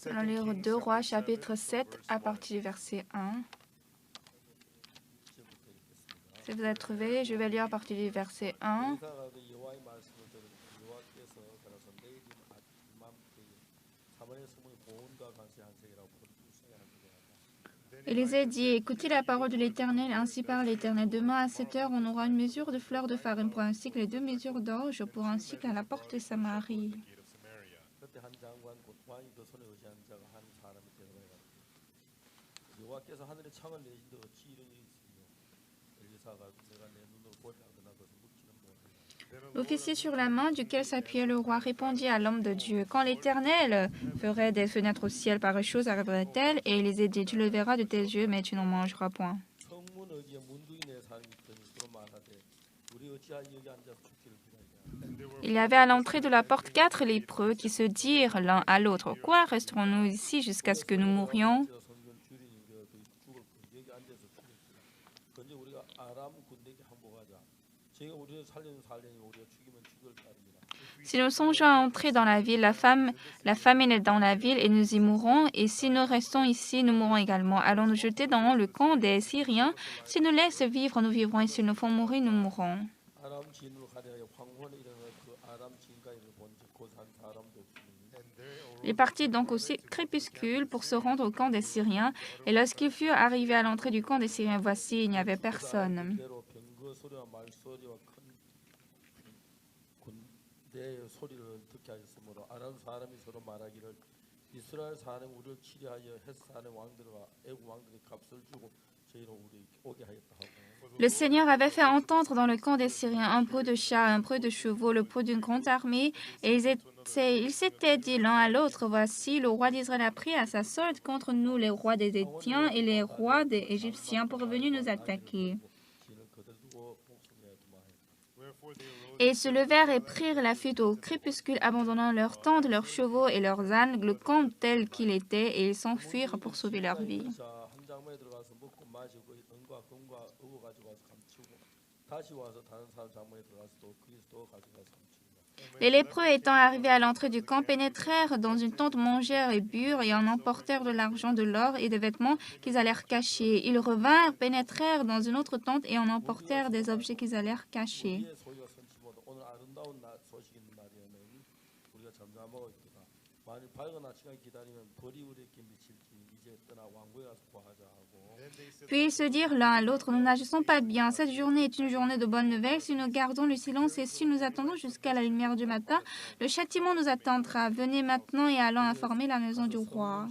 Allons lire 2 Rois, chapitre 7, à partir du verset 1. Si vous avez trouvé, je vais lire à partir du verset 1. Élisée dit, écoutez la parole de l'Éternel, ainsi parle l'Éternel. Demain à 7 heures, on aura une mesure de fleurs de farine pour un cycle et 2 mesures d'orge pour un cycle à la porte de Samarie. L'officier sur la main duquel s'appuyait le roi répondit à l'homme de Dieu, quand l'Éternel ferait des fenêtres au ciel, pareille chose arriverait-elle? Et Élisée dit, tu le verras de tes yeux, mais tu n'en mangeras point. Il y avait à l'entrée de la porte 4 lépreux qui se dirent l'un à l'autre, quoi, resterons-nous ici jusqu'à ce que nous mourions? Si nous songeons à entrer dans la ville, la famine est dans la ville et nous y mourrons. Et si nous restons ici, nous mourrons également. Allons nous jeter dans le camp des Syriens. S'ils nous laissent vivre, nous vivrons. Et s'ils nous font mourir, nous mourrons. Il partit donc au crépuscule pour se rendre au camp des Syriens. Et lorsqu'ils furent arrivés à l'entrée du camp des Syriens, voici, il n'y avait personne. Le Seigneur avait fait entendre dans le camp des Syriens un bruit de chars, un bruit de chevaux, le bruit d'une grande armée, et ils s'étaient dit l'un à l'autre, voici, le roi d'Israël a pris à sa solde contre nous les rois des Étiens et les rois des Égyptiens pour venir nous attaquer. Et ils se levèrent et prirent la fuite au crépuscule, abandonnant leurs tentes, leurs chevaux et leurs ânes, le camp tel qu'il était, et ils s'enfuirent pour sauver leur vie. Les lépreux étant arrivés à l'entrée du camp pénétrèrent dans une tente, mangèrent et burent et en emportèrent de l'argent, de l'or et des vêtements qu'ils allèrent cacher. Ils revinrent, pénétrèrent dans une autre tente et en emportèrent des objets qu'ils allèrent cacher. Puis ils se dirent l'un à l'autre, nous n'agissons pas bien. Cette journée est une journée de bonne nouvelle. Si nous gardons le silence et si nous attendons jusqu'à la lumière du matin, le châtiment nous attendra. Venez maintenant et allons informer la maison du roi.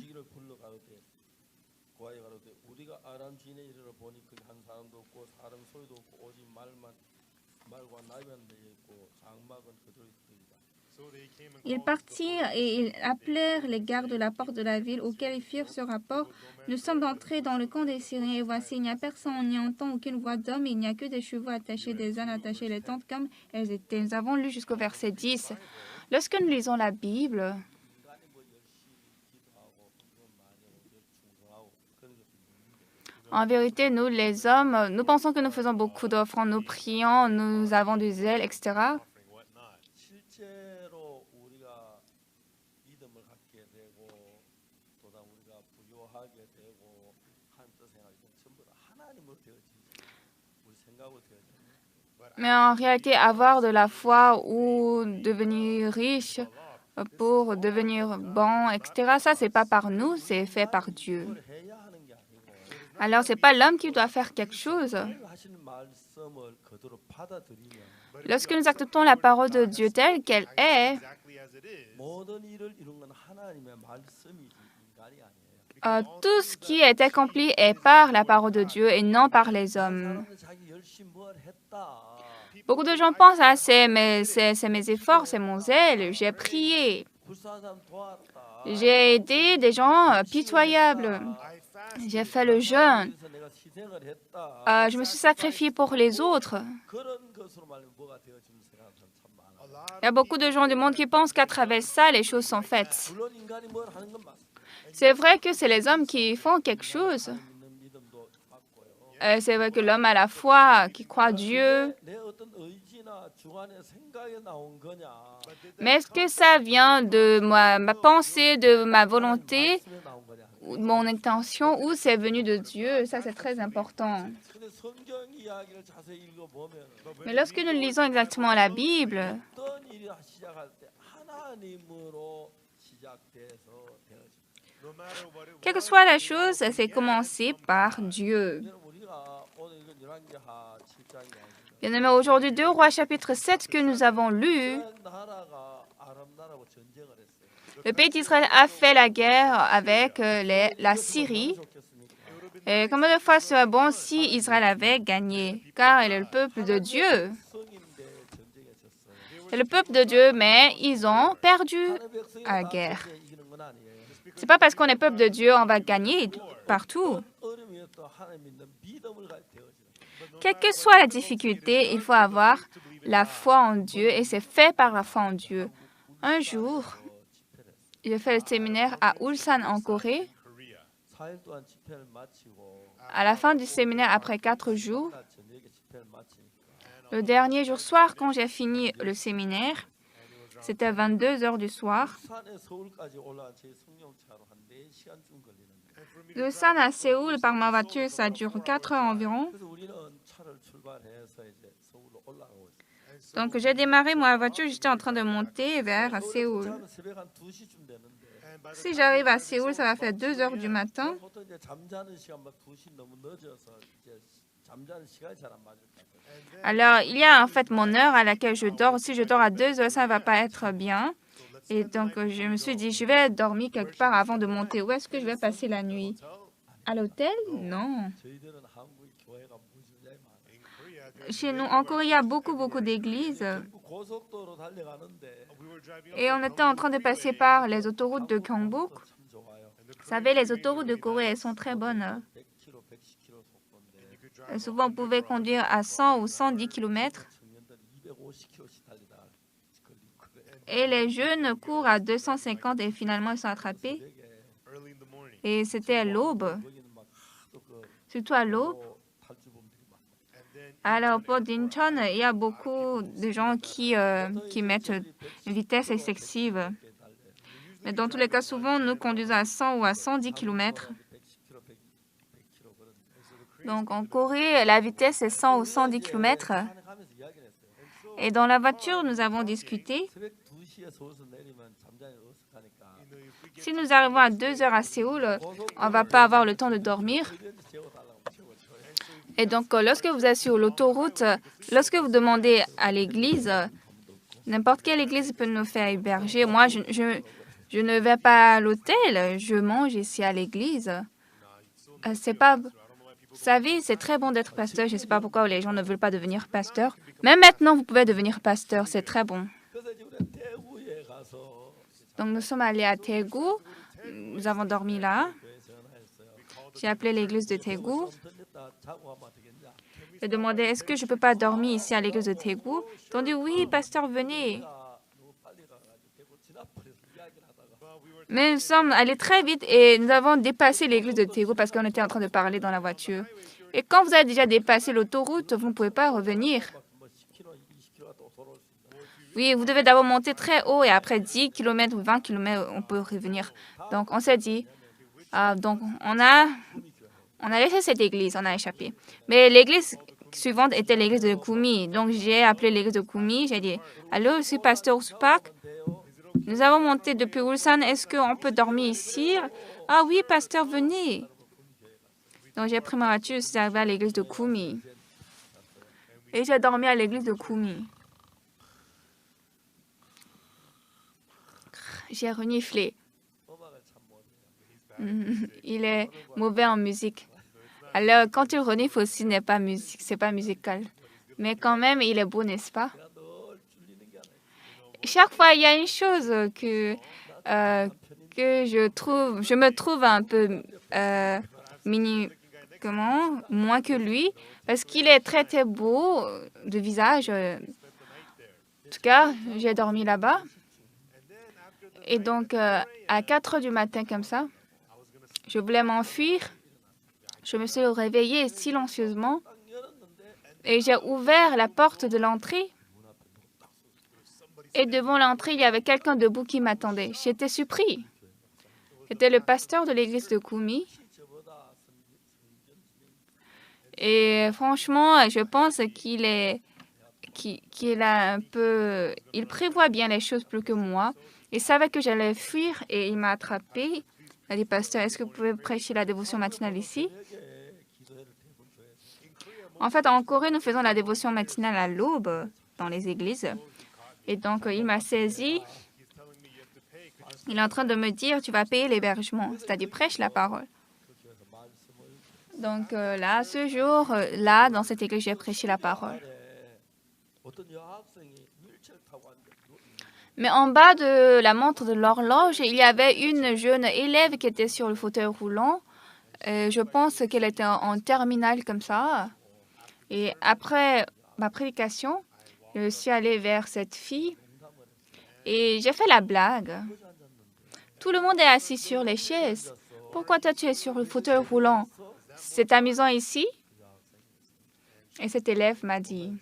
Ils partirent et ils appelèrent les gardes de la porte de la ville, auxquels ils firent ce rapport. Nous sommes entrés dans le camp des Syriens, et voici, il n'y a personne, on n'y entend aucune voix d'homme, il n'y a que des chevaux attachés, des ânes attachés, les tentes comme elles étaient. Nous avons lu jusqu'au verset 10. Lorsque nous lisons la Bible, en vérité, nous, les hommes, nous pensons que nous faisons beaucoup d'offrandes, nous prions, nous avons du zèle, etc. Mais en réalité, avoir de la foi ou devenir riche pour devenir bon, etc., ça, c'est pas par nous, c'est fait par Dieu. Alors, ce n'est pas l'homme qui doit faire quelque chose. Lorsque nous acceptons la parole de Dieu telle qu'elle est, tout ce qui est accompli est par la parole de Dieu et non par les hommes. Beaucoup de gens pensent, ah, c'est mes efforts, c'est mon zèle, j'ai prié. J'ai aidé des gens pitoyables. J'ai fait le jeûne. Je me suis sacrifié pour les autres. Il y a beaucoup de gens du monde qui pensent qu'à travers ça, les choses sont faites. C'est vrai que c'est les hommes qui font quelque chose. C'est vrai que l'homme a la foi, qui croit Dieu. Mais est-ce que ça vient de ma pensée, de ma volonté, ou de mon intention, ou c'est venu de Dieu? Ça, c'est très important. Mais lorsque nous lisons exactement la Bible, quelle que soit la chose, c'est commencé par Dieu. Bien aimé, aujourd'hui, 2 Rois chapitre 7 que nous avons lu, le pays d'Israël a fait la guerre avec la Syrie. Et combien de fois serait bon si Israël avait gagné? Car il est le peuple de Dieu. C'est le peuple de Dieu, mais ils ont perdu la guerre. C'est pas parce qu'on est peuple de Dieu, on va gagner partout. Quelle que soit la difficulté, il faut avoir la foi en Dieu et c'est fait par la foi en Dieu. Un jour, j'ai fait le séminaire à Ulsan en Corée. À la fin du séminaire, après 4 jours, le dernier jour soir, quand j'ai fini le séminaire, c'était 22 heures du soir. De Ulsan à Séoul, par ma voiture, ça dure 4 heures environ. Donc, j'ai démarré ma voiture, j'étais en train de monter vers Séoul. Si j'arrive à Séoul, ça va faire 2 heures du matin. Alors, il y a en fait mon heure à laquelle je dors. Si je dors à 2 heures, ça ne va pas être bien. Et donc, je me suis dit, je vais dormir quelque part avant de monter. Où est-ce que je vais passer la nuit? À l'hôtel? Non. Chez nous, en Corée, il y a beaucoup d'églises. Et on était en train de passer par les autoroutes de Gyeongbuk. Vous savez, les autoroutes de Corée, elles sont très bonnes. Et souvent, on pouvait conduire à 100 ou 110 km. Et les jeunes courent à 250 et finalement, ils sont attrapés. Et c'était à l'aube. Surtout à l'aube. À l'aéroport d'Incheon, il y a beaucoup de gens qui mettent une vitesse excessive. Mais dans tous les cas, souvent, nous conduisons à 100 ou à 110 km. Donc, en Corée, la vitesse est 100 ou 110 km. Et dans la voiture, nous avons discuté. Si nous arrivons à 2 heures à Séoul, on ne va pas avoir le temps de dormir. Et donc, lorsque vous êtes sur l'autoroute, lorsque vous demandez à l'église, n'importe quelle église peut nous faire héberger. Moi, je ne vais pas à l'hôtel, je mange ici à l'église. C'est pas... Vous savez, c'est très bon d'être pasteur. Je ne sais pas pourquoi les gens ne veulent pas devenir pasteur. Même maintenant, vous pouvez devenir pasteur. C'est très bon. Donc, nous sommes allés à Daegu. Nous avons dormi là. J'ai appelé l'église de Daegu. J'ai demandé, est-ce que je ne peux pas dormir ici à l'église de Daegu? Ils ont dit, oui, pasteur, venez. Mais nous sommes allés très vite et nous avons dépassé l'église de Daegu parce qu'on était en train de parler dans la voiture. Et quand vous avez déjà dépassé l'autoroute, vous ne pouvez pas revenir. Oui, vous devez d'abord monter très haut et après 10 km ou 20 km, on peut revenir. Donc, on s'est dit, donc on a laissé cette église, on a échappé. Mais l'église suivante était l'église de Gumi. Donc, j'ai appelé l'église de Gumi. J'ai dit, allô, je suis pasteur Supak. Nous avons monté depuis Ulsan. Est-ce qu'on peut dormir ici? Ah oui, pasteur, venez. Donc, j'ai pris ma voiture, je suis arrivée à l'église de Gumi. Et j'ai dormi à l'église de Gumi. J'ai reniflé. Il est mauvais en musique. Alors, quand il renifle aussi, c'est pas musical. Mais quand même, il est beau, n'est-ce pas? Chaque fois, il y a une chose que je me trouve un peu moins que lui, parce qu'il est très, très beau de visage. En tout cas, j'ai dormi là-bas. Et donc, à 4 heures du matin, comme ça, je voulais m'enfuir. Je me suis réveillée silencieusement et j'ai ouvert la porte de l'entrée. Et devant l'entrée, il y avait quelqu'un debout qui m'attendait. J'étais surpris. C'était le pasteur de l'église de Kumi. Et franchement, je pense il prévoit bien les choses plus que moi. Il savait que j'allais fuir et il m'a attrapé. Il a dit, pasteur, est-ce que vous pouvez prêcher la dévotion matinale ici? En fait, en Corée, nous faisons la dévotion matinale à l'aube dans les églises. Et donc, il m'a saisi. Il est en train de me dire, tu vas payer l'hébergement, c'est-à-dire prêche la parole. Donc là, ce jour-là, dans cette église, j'ai prêché la parole. Mais en bas de la montre de l'horloge, il y avait une jeune élève qui était sur le fauteuil roulant. Je pense qu'elle était en terminale comme ça. Et après ma prédication, je suis allée vers cette fille et j'ai fait la blague. Tout le monde est assis sur les chaises. Pourquoi toi tu es sur le fauteuil roulant? C'est amusant ici? Et cet élève m'a dit,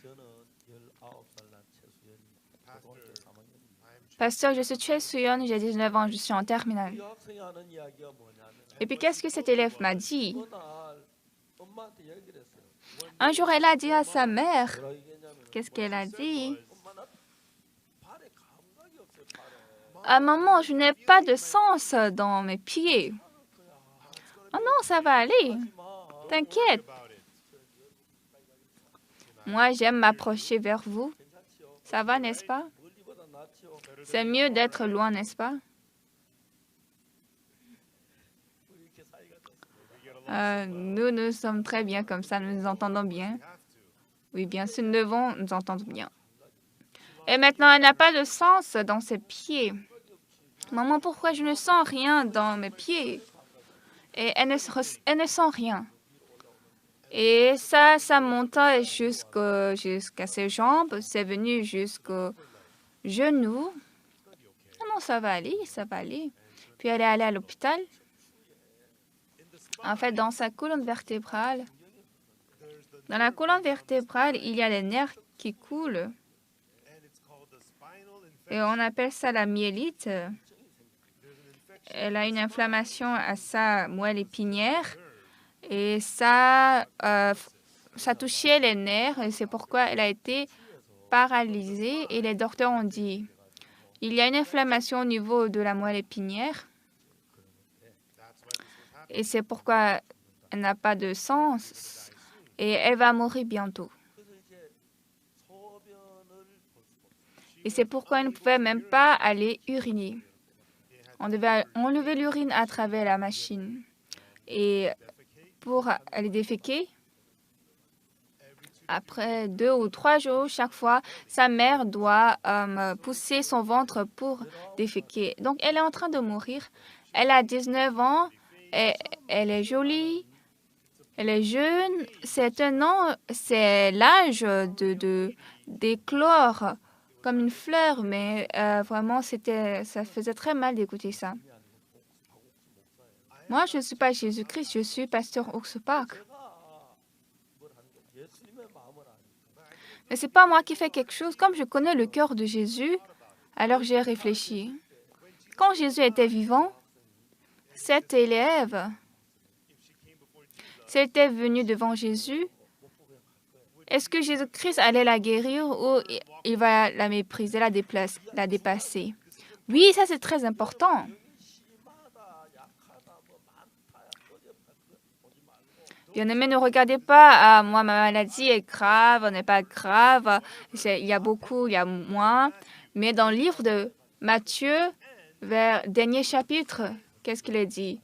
pasteur, je suis Choi Soo-yeon, j'ai 19 ans, je suis en terminale. Et puis qu'est-ce que cet élève m'a dit? Un jour, elle a dit à sa mère, qu'est-ce qu'elle a dit? Ah, maman, je n'ai pas de sens dans mes pieds. Oh non, ça va aller. T'inquiète. Moi, j'aime m'approcher vers vous. Ça va, n'est-ce pas? C'est mieux d'être loin, n'est-ce pas? Nous sommes très bien comme ça, nous nous entendons bien. Oui, bien sûr, nous devons nous entendre bien. Et maintenant, elle n'a pas de sens dans ses pieds. Maman, pourquoi je ne sens rien dans mes pieds? Et elle ne sent rien. Et ça montait jusqu'à ses jambes, c'est venu jusqu'aux genoux. Ah non, ça va aller, ça va aller. Puis elle est allée à l'hôpital. En fait, dans sa colonne vertébrale, dans la colonne vertébrale, il y a les nerfs qui coulent. Et on appelle ça la myélite. Elle a une inflammation à sa moelle épinière. Et ça touchait les nerfs. Et c'est pourquoi elle a été paralysée. Et les docteurs ont dit, il y a une inflammation au niveau de la moelle épinière. Et c'est pourquoi elle n'a pas de sens. Et elle va mourir bientôt. Et c'est pourquoi elle ne pouvait même pas aller uriner. On devait enlever l'urine à travers la machine. Et pour aller déféquer, après 2 ou 3 jours, chaque fois, sa mère doit pousser son ventre pour déféquer. Donc, elle est en train de mourir. Elle a 19 ans. Elle est jolie. Elle est jeune. C'est l'âge d'éclore comme une fleur, mais vraiment, ça faisait très mal d'écouter ça. Moi, je ne suis pas Jésus-Christ, je suis pasteur Oak Park. Mais ce n'est pas moi qui fais quelque chose. Comme je connais le cœur de Jésus, alors j'ai réfléchi. Quand Jésus était vivant, cet élève, s'il était venu devant Jésus, est-ce que Jésus-Christ allait la guérir ou il va la mépriser, la dépasser? Oui, ça c'est très important. Bien-aimés, ne regardez pas, moi ma maladie est grave, n'est pas grave, il y a moins. Mais dans le livre de Matthieu, vers dernier chapitre, qu'est-ce qu'il est dit?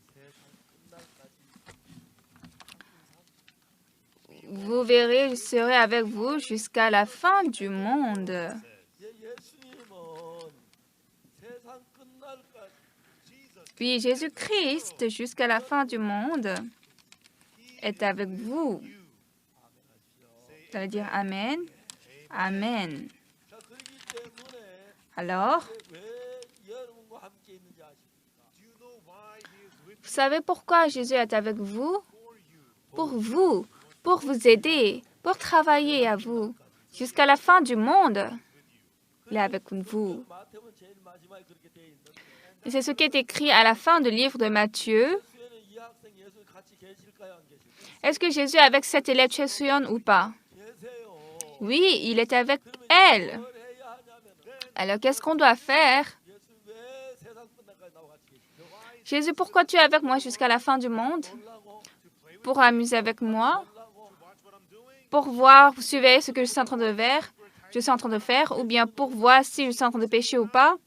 Vous verrez, je serai avec vous jusqu'à la fin du monde. Puis Jésus-Christ, jusqu'à la fin du monde, est avec vous. Ça veut dire Amen. Amen. Alors, vous savez pourquoi Jésus est avec vous? Pour vous aider, pour travailler à vous, jusqu'à la fin du monde. Il est avec vous. Et c'est ce qui est écrit à la fin du livre de Matthieu. Est-ce que Jésus est avec cet élève Chesuyeon ou pas? Oui, il est avec elle. Alors, qu'est-ce qu'on doit faire? Jésus, pourquoi tu es avec moi jusqu'à la fin du monde? Pour amuser avec moi? Pour voir, surveiller ce que je suis en train de faire, ou bien pour voir si je suis en train de pécher ou pas?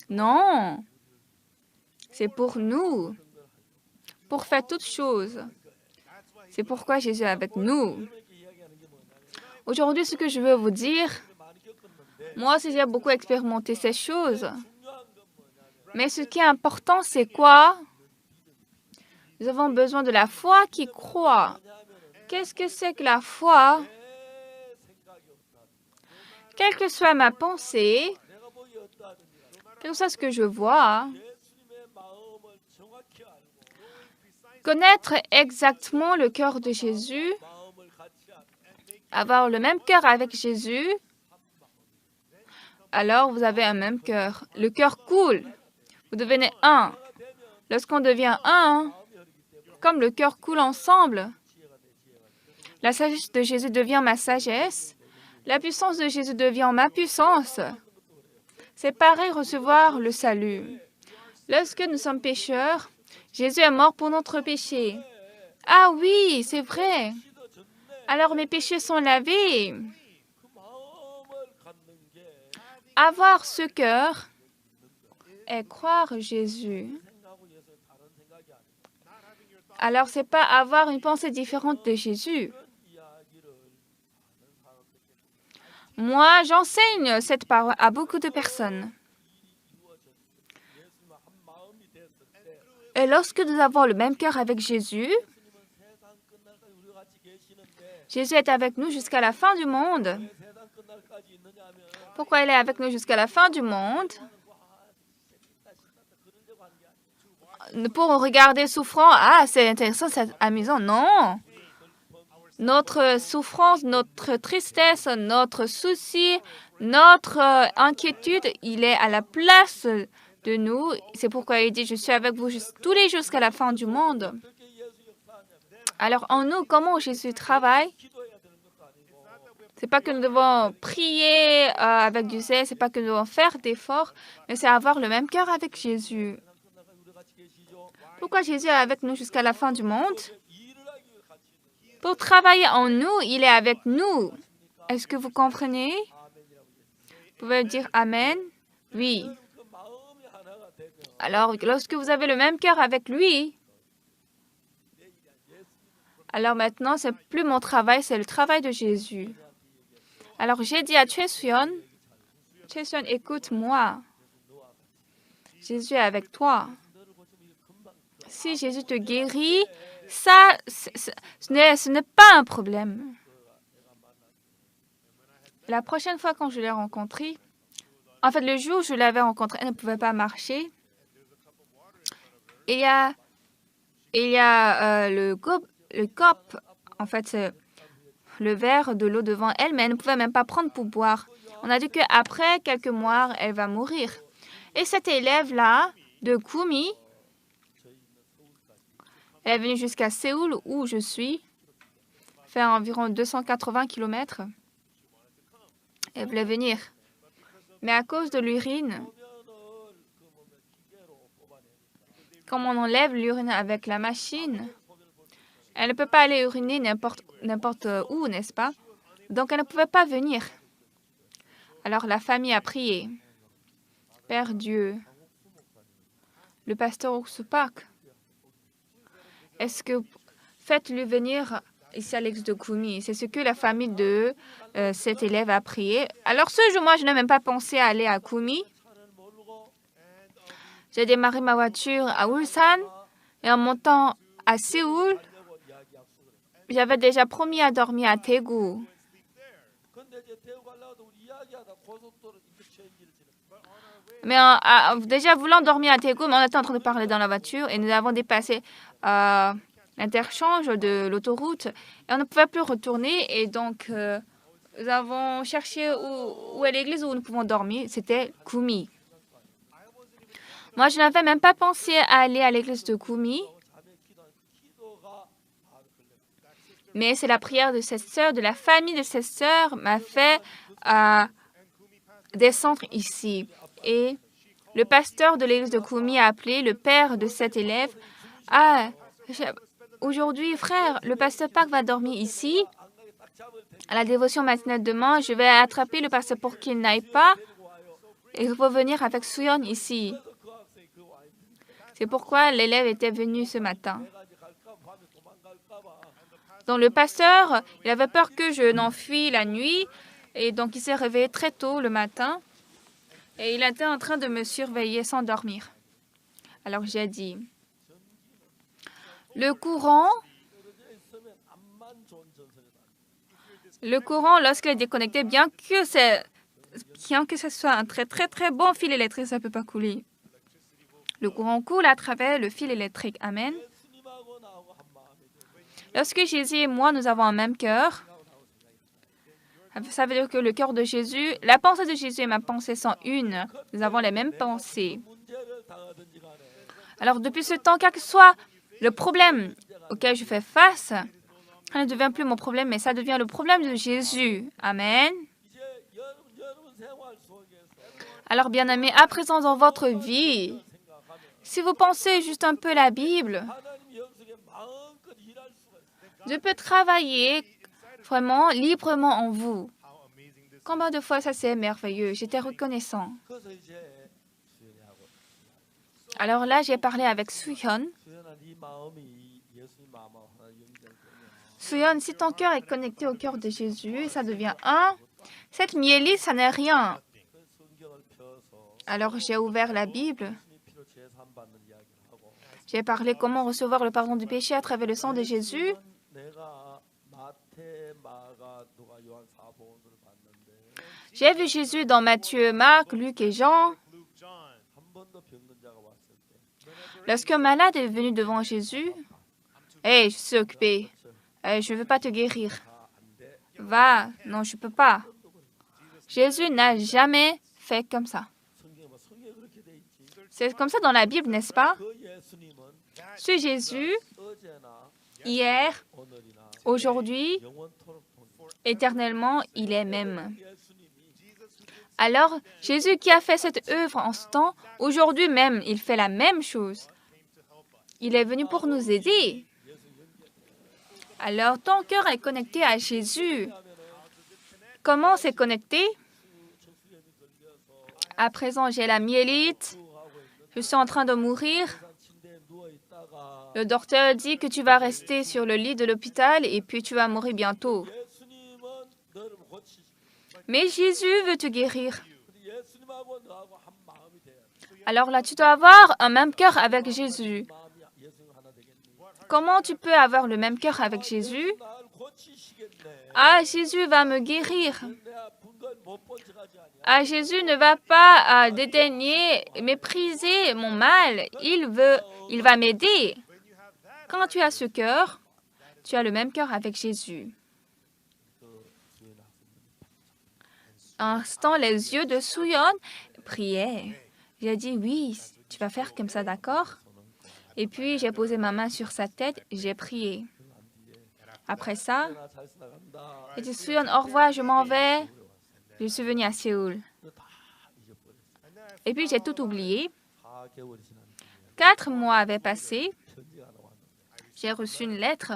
Non. C'est pour nous. Pour faire toutes choses. C'est pourquoi Jésus est avec nous. Aujourd'hui, ce que je veux vous dire, moi aussi j'ai beaucoup expérimenté ces choses. Mais ce qui est important, c'est quoi? Nous avons besoin de la foi qui croit. Qu'est-ce que c'est que la foi? Quelle que soit ma pensée, quel que soit ce que je vois, connaître exactement le cœur de Jésus, avoir le même cœur avec Jésus, alors vous avez un même cœur. Le cœur coule. Vous devenez un. Lorsqu'on devient un, comme le cœur coule ensemble, la sagesse de Jésus devient ma sagesse, la puissance de Jésus devient ma puissance. C'est pareil recevoir le salut. Lorsque nous sommes pécheurs, Jésus est mort pour notre péché. Ah oui, c'est vrai. Alors mes péchés sont lavés. Avoir ce cœur est croire Jésus. Alors, ce n'est pas avoir une pensée différente de Jésus. Moi, j'enseigne cette parole à beaucoup de personnes. Et lorsque nous avons le même cœur avec Jésus, Jésus est avec nous jusqu'à la fin du monde. Pourquoi il est avec nous jusqu'à la fin du monde? Pour regarder souffrant, ah, c'est intéressant, c'est amusant. Non. Notre souffrance, notre tristesse, notre souci, notre inquiétude, il est à la place de nous. C'est pourquoi il dit, je suis avec vous tous les jours jusqu'à la fin du monde. Alors, en nous, comment Jésus travaille? Ce n'est pas que nous devons prier avec du zèle, ce n'est pas que nous devons faire d'efforts, mais c'est avoir le même cœur avec Jésus. Pourquoi Jésus est avec nous jusqu'à la fin du monde? Pour travailler en nous, il est avec nous. Est-ce que vous comprenez? Vous pouvez dire Amen? Oui. Alors, lorsque vous avez le même cœur avec lui, alors maintenant, ce n'est plus mon travail, c'est le travail de Jésus. Alors, j'ai dit à Chesuyeon, écoute-moi. Jésus est avec toi. Si Jésus te guérit, ça, ce n'est pas un problème. La prochaine fois quand je l'ai rencontré, en fait, le jour où je l'avais rencontré, elle ne pouvait pas marcher. Il y a le cop, en fait, c'est le verre de l'eau devant elle, mais elle ne pouvait même pas prendre pour boire. On a dit qu'après quelques mois, elle va mourir. Et cette élève-là, de Kumi, elle est venue jusqu'à Séoul, où je suis, faire environ 280 km. Elle voulait venir. Mais à cause de l'urine, comme on enlève l'urine avec la machine, elle ne peut pas aller uriner n'importe où, n'est-ce pas? Donc, elle ne pouvait pas venir. Alors, la famille a prié. Père Dieu, le pasteur Oksupak, est-ce que faites-le venir ici à l'ex de Kumi? C'est ce que la famille de cet élève a prié. Alors, ce jour, moi, je n'ai même pas pensé à aller à Kumi. J'ai démarré ma voiture à Ulsan et en montant à Séoul, j'avais déjà promis à dormir à Daegu. Mais déjà voulant dormir à Daegu, mais on était en train de parler dans la voiture et nous avons dépassé l'interchange de l'autoroute et on ne pouvait plus retourner. Et donc, nous avons cherché où est l'église où nous pouvons dormir. C'était Kumi. Moi, je n'avais même pas pensé à aller à l'église de Kumi. Mais c'est la prière de cette sœur, de la famille de cette sœur, m'a fait descendre ici. Et le pasteur de l'église de Kumi a appelé le père de cet élève. Aujourd'hui, frère, le pasteur Park va dormir ici. À la dévotion matinale demain, je vais attraper le pasteur pour qu'il n'aille pas et revenir avec Suyeon ici. C'est pourquoi l'élève était venu ce matin. Donc le pasteur, il avait peur que je n'enfuis la nuit et donc il s'est réveillé très tôt le matin et il était en train de me surveiller sans dormir. Alors j'ai dit, le courant, lorsqu'il est déconnecté, bien que ce soit un très bon fil électrique, ça ne peut pas couler. Le courant coule à travers le fil électrique. Amen. Lorsque Jésus et moi, nous avons un même cœur, ça veut dire que le cœur de Jésus, la pensée de Jésus et ma pensée sont une. Nous avons les mêmes pensées. Alors, depuis ce temps, quel que soit le problème auquel je fais face, ça ne devient plus mon problème, mais ça devient le problème de Jésus. Amen. Alors, bien-aimés, à présent dans votre vie, si vous pensez juste un peu la Bible, Dieu peut travailler vraiment librement en vous. Combien de fois ça c'est merveilleux. J'étais reconnaissant. Alors là, j'ai parlé avec Suyeon. Suyeon, si ton cœur est connecté au cœur de Jésus, ça devient un. Cette myélite, ça n'est rien. Alors j'ai ouvert la Bible. J'ai parlé comment recevoir le pardon du péché à travers le sang de Jésus. J'ai vu Jésus dans Matthieu, Marc, Luc et Jean. Lorsqu'un malade est venu devant Jésus, « Hey, je suis occupé. Je ne veux pas te guérir. Va, non, je ne peux pas. » Jésus n'a jamais fait comme ça. C'est comme ça dans la Bible, n'est-ce pas? Ce Jésus, hier, aujourd'hui, éternellement, il est même. Alors, Jésus qui a fait cette œuvre en ce temps, aujourd'hui même, il fait la même chose. Il est venu pour nous aider. Alors, ton cœur est connecté à Jésus. Comment c'est connecté? À présent, j'ai la myélite. Je suis en train de mourir. Le docteur dit que tu vas rester sur le lit de l'hôpital et puis tu vas mourir bientôt. Mais Jésus veut te guérir. Alors là, tu dois avoir un même cœur avec Jésus. Comment tu peux avoir le même cœur avec Jésus? Jésus va me guérir. Jésus ne va pas dédaigner, mépriser mon mal. Il va m'aider. Quand tu as ce cœur, tu as le même cœur avec Jésus. Un instant, les yeux de Suyeon priaient. J'ai dit, oui, tu vas faire comme ça, d'accord? Et puis, j'ai posé ma main sur sa tête, j'ai prié. Après ça, j'ai dit, Suyeon, au revoir, je m'en vais. Je suis venue à Séoul. Et puis, j'ai tout oublié. 4 mois avaient passé. J'ai reçu une lettre.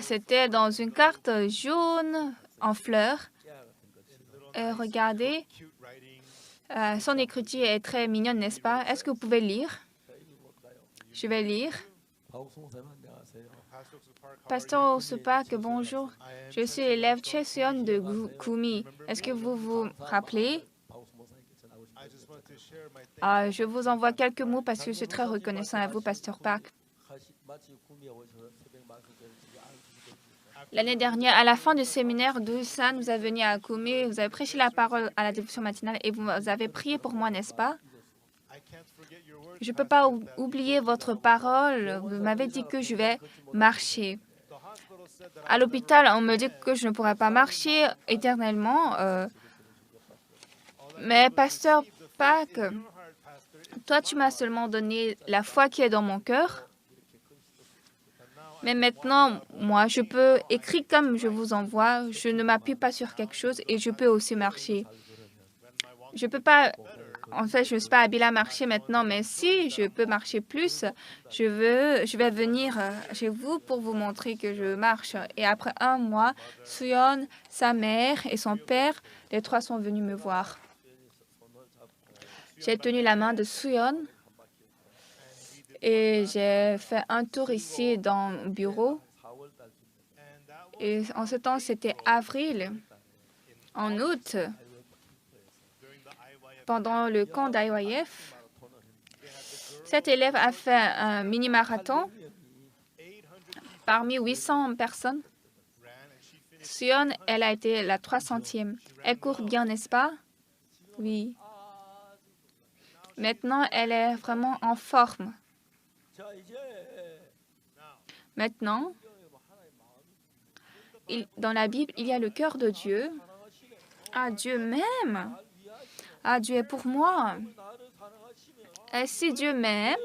C'était dans une carte jaune en fleurs. Regardez. Son écriture est très mignonne, n'est-ce pas? Est-ce que vous pouvez lire? Je vais lire. Pasteur Supak, bonjour. Je suis l'élève Cheseon de Kumi. Est-ce que vous vous rappelez? Je vous envoie quelques mots parce que je suis très reconnaissant à vous, Pasteur Park. L'année dernière, à la fin du séminaire d'Ulsan, vous êtes venu à Kumi, vous avez prêché la parole à la dévotion matinale et vous avez prié pour moi, n'est-ce pas? Je ne peux pas oublier votre parole. Vous m'avez dit que je vais marcher. À l'hôpital, on me dit que je ne pourrais pas marcher éternellement. Mais pasteur Park, toi, tu m'as seulement donné la foi qui est dans mon cœur. Mais maintenant, moi, je peux écrire comme je vous envoie. Je ne m'appuie pas sur quelque chose et je peux aussi marcher. Je peux pas. En fait, je ne suis pas habile à marcher maintenant, mais si je peux marcher plus, je vais venir chez vous pour vous montrer que je marche. Et après un mois, Suyeon, sa mère et son père, les trois sont venus me voir. J'ai tenu la main de Suyeon et j'ai fait un tour ici dans le bureau. Et en ce temps, c'était avril. En août, pendant le camp d'IYF, cet élève a fait un mini-marathon parmi 800 personnes. Suyeon, elle a été la 300e. Elle court bien, n'est-ce pas? Oui. Maintenant, elle est vraiment en forme. Maintenant, dans la Bible, il y a le cœur de Dieu. Ah, Dieu m'aime. Ah, Dieu est pour moi. Et si Dieu m'aime,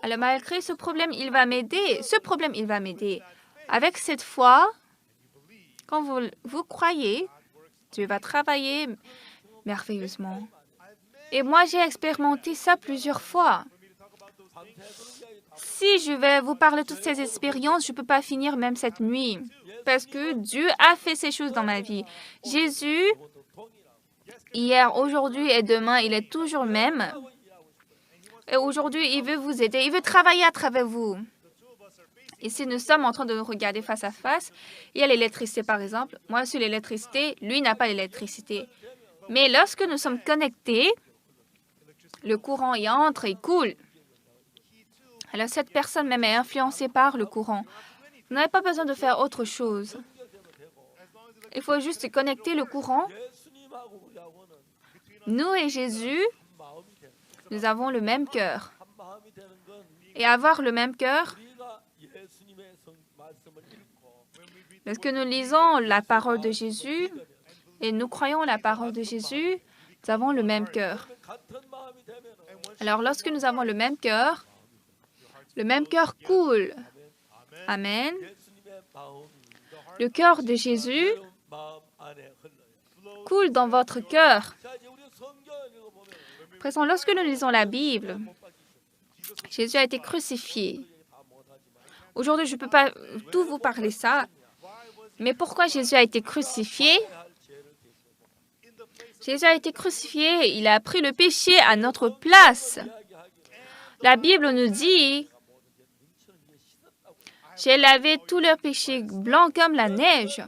alors malgré ce problème, il va m'aider. Ce problème, il va m'aider. Avec cette foi, quand vous croyez, Dieu va travailler merveilleusement. Et moi, j'ai expérimenté ça plusieurs fois. Si je vais vous parler de toutes ces expériences, je ne peux pas finir même cette nuit. Parce que Dieu a fait ces choses dans ma vie. Jésus, hier, aujourd'hui et demain, il est toujours le même. Et aujourd'hui, il veut vous aider. Il veut travailler à travers vous. Ici, nous sommes en train de regarder face à face. Il y a l'électricité, par exemple. Moi, je suis l'électricité. Lui n'a pas l'électricité. Mais lorsque nous sommes connectés, le courant y entre et coule. Alors, cette personne même est influencée par le courant. Vous n'avez pas besoin de faire autre chose. Il faut juste connecter le courant. Nous et Jésus, nous avons le même cœur. Et avoir le même cœur, parce que nous lisons la parole de Jésus et nous croyons la parole de Jésus, nous avons le même cœur. Alors, lorsque nous avons le même cœur coule. Amen. Le cœur de Jésus coule dans votre cœur. Présent, lorsque nous lisons la Bible, Jésus a été crucifié. Aujourd'hui, je ne peux pas tout vous parler ça, mais pourquoi Jésus a été crucifié? Jésus a été crucifié, il a pris le péché à notre place. La Bible nous dit, j'ai lavé tous leurs péchés blancs comme la neige.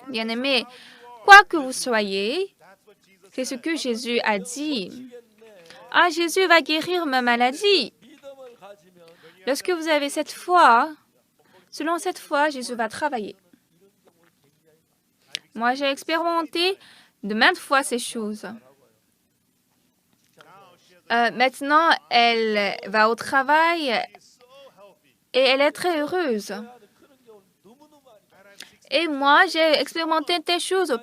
Bien-aimés, quoi que vous soyez, c'est ce que Jésus a dit. Ah, Jésus va guérir ma maladie. Lorsque vous avez cette foi, selon cette foi, Jésus va travailler. Moi, j'ai expérimenté de maintes fois ces choses. Maintenant, elle va au travail et elle est très heureuse. Et moi, j'ai expérimenté ces choses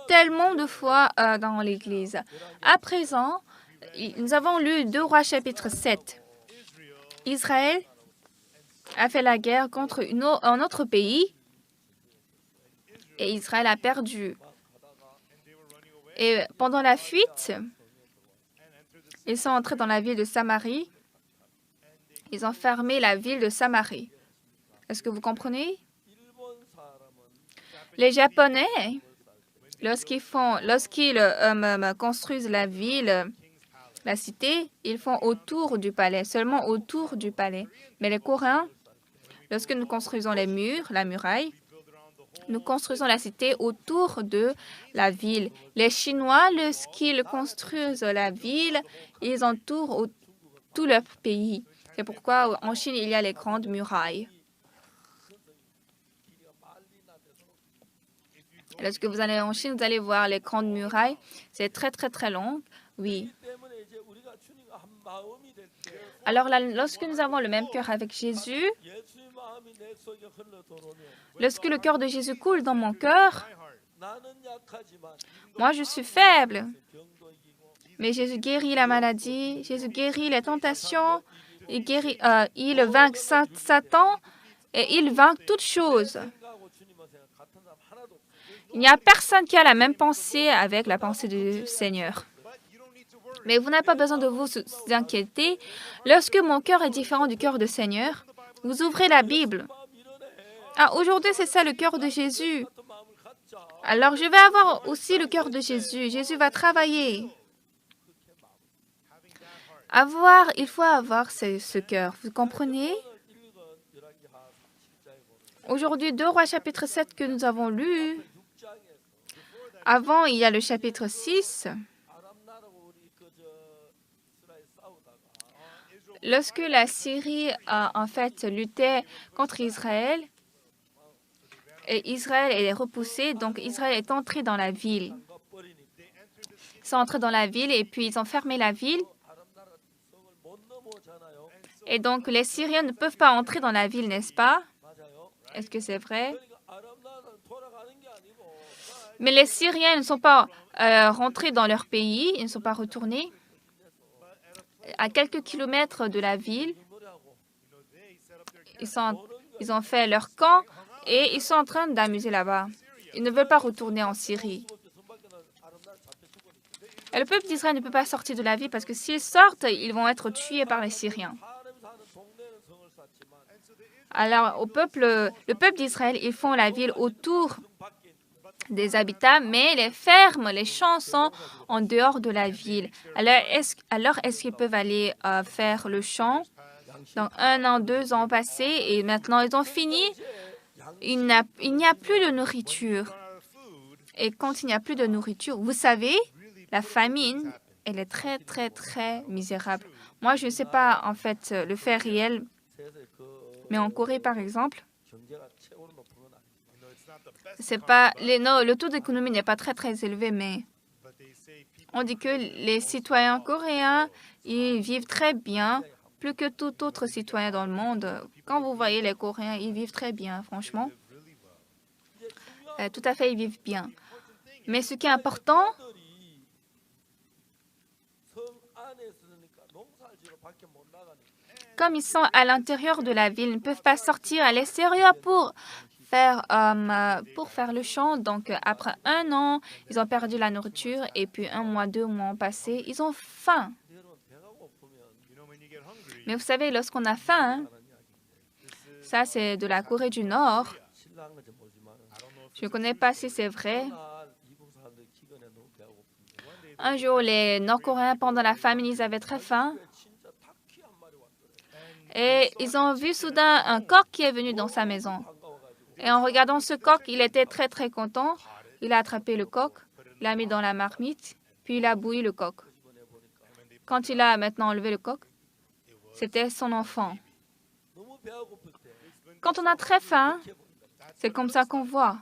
tellement de fois dans l'Église. À présent, nous avons lu 2 Rois chapitre 7. Israël a fait la guerre contre un autre pays et Israël a perdu. Et pendant la fuite, ils sont entrés dans la ville de Samarie. Ils ont fermé la ville de Samarie. Est-ce que vous comprenez? Les Japonais, lorsqu'ils construisent la ville, la cité, ils font autour du palais, seulement autour du palais. Mais les Coréens, lorsque nous construisons les murs, la muraille, nous construisons la cité autour de la ville. Les Chinois, lorsqu'ils construisent la ville, ils entourent tout leur pays. C'est pourquoi en Chine, il y a les grandes murailles. Lorsque vous allez en Chine, vous allez voir les grandes murailles. C'est très, très, très long. Oui. Alors, là, lorsque nous avons le même cœur avec Jésus, Lorsque le cœur de Jésus coule dans mon cœur, moi je suis faible, mais Jésus guérit la maladie, Jésus guérit les tentations, il vainc Satan et il vainc toutes choses. Il n'y a personne qui a la même pensée avec la pensée du Seigneur. Mais vous n'avez pas besoin de vous inquiéter. Lorsque mon cœur est différent du cœur du Seigneur, vous ouvrez la Bible. Ah, aujourd'hui, c'est ça le cœur de Jésus. Alors, je vais avoir aussi le cœur de Jésus. Jésus va travailler. Il faut avoir ce cœur. Vous comprenez? Aujourd'hui, 2 Rois chapitre 7 que nous avons lu. Avant, il y a le chapitre 6. Lorsque la Syrie a en fait lutté contre Israël, et Israël est repoussé, donc Israël est entré dans la ville. Ils sont entrés dans la ville et puis ils ont fermé la ville. Et donc les Syriens ne peuvent pas entrer dans la ville, n'est-ce pas? Est-ce que c'est vrai? Mais les Syriens ne sont pas rentrés dans leur pays, ils ne sont pas retournés. À quelques kilomètres de la ville, ils ont fait leur camp et ils sont en train d'amuser là-bas. Ils ne veulent pas retourner en Syrie. Et le peuple d'Israël ne peut pas sortir de la ville parce que s'ils sortent, ils vont être tués par les Syriens. Alors, le peuple d'Israël, ils font la ville autour des habitants, mais les fermes, les champs sont en dehors de la ville. Alors est-ce qu'ils peuvent aller faire le champ? Donc, 1 an, 2 ans passés et maintenant ils ont fini. Il n'y a plus de nourriture. Et quand il n'y a plus de nourriture, vous savez, la famine, elle est très, très, très misérable. Moi, je ne sais pas en fait le fait réel, mais en Corée, par exemple, le taux d'économie n'est pas très, très élevé, mais on dit que les citoyens coréens, ils vivent très bien, plus que tout autre citoyen dans le monde. Quand vous voyez les Coréens, ils vivent très bien, franchement. Tout à fait, ils vivent bien. Mais ce qui est important, comme ils sont à l'intérieur de la ville, ils ne peuvent pas sortir à l'extérieur pour faire le champ. Donc, après 1 an, ils ont perdu la nourriture et puis 1 mois, 2 mois ont passé. Ils ont faim. Mais vous savez, lorsqu'on a faim, ça c'est de la Corée du Nord. Je ne connais pas si c'est vrai. Un jour, les Nord-Coréens, pendant la famine, ils avaient très faim. Et ils ont vu soudain un coq qui est venu dans sa maison. Et en regardant ce coq, il était très, très content. Il a attrapé le coq, il l'a mis dans la marmite, puis il a bouilli le coq. Quand il a maintenant enlevé le coq, c'était son enfant. Quand on a très faim, c'est comme ça qu'on voit.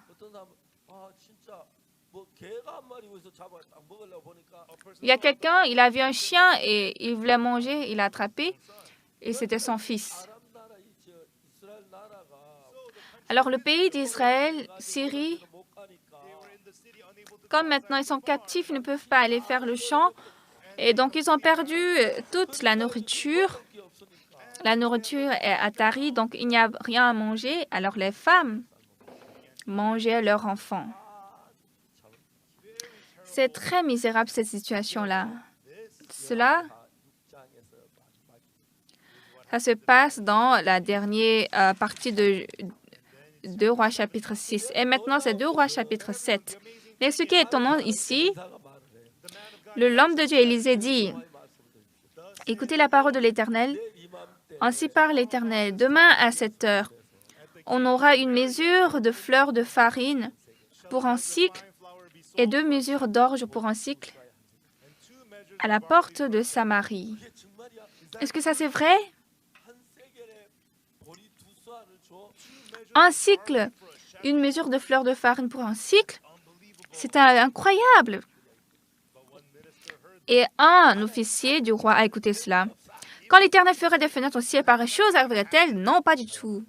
Il y a quelqu'un, il a vu un chien et il voulait manger, il l'a attrapé et c'était son fils. Alors le pays d'Israël, Syrie, comme maintenant ils sont captifs, ils ne peuvent pas aller faire le champ et donc ils ont perdu toute la nourriture. La nourriture est atarie, donc il n'y a rien à manger. Alors les femmes mangeaient leurs enfants. C'est très misérable cette situation-là. Ça se passe dans la dernière partie de 2 Rois chapitre 6. Et maintenant, c'est 2 Rois chapitre 7. Mais ce qui est étonnant ici, l'homme de Dieu Élisée dit, « Écoutez la parole de l'Éternel. Ainsi parle l'Éternel. Demain à 7 heures, on aura une mesure de fleurs de farine pour un cycle et 2 mesures d'orge pour un cycle à la porte de Samarie. » Est-ce que ça c'est vrai? Un cycle, une mesure de fleurs de farine pour un cycle, c'est incroyable. Et un officier du roi a écouté cela. Quand l'Éternel ferait des fenêtres au ciel, pareille chose arriverait-elle? Non, pas du tout.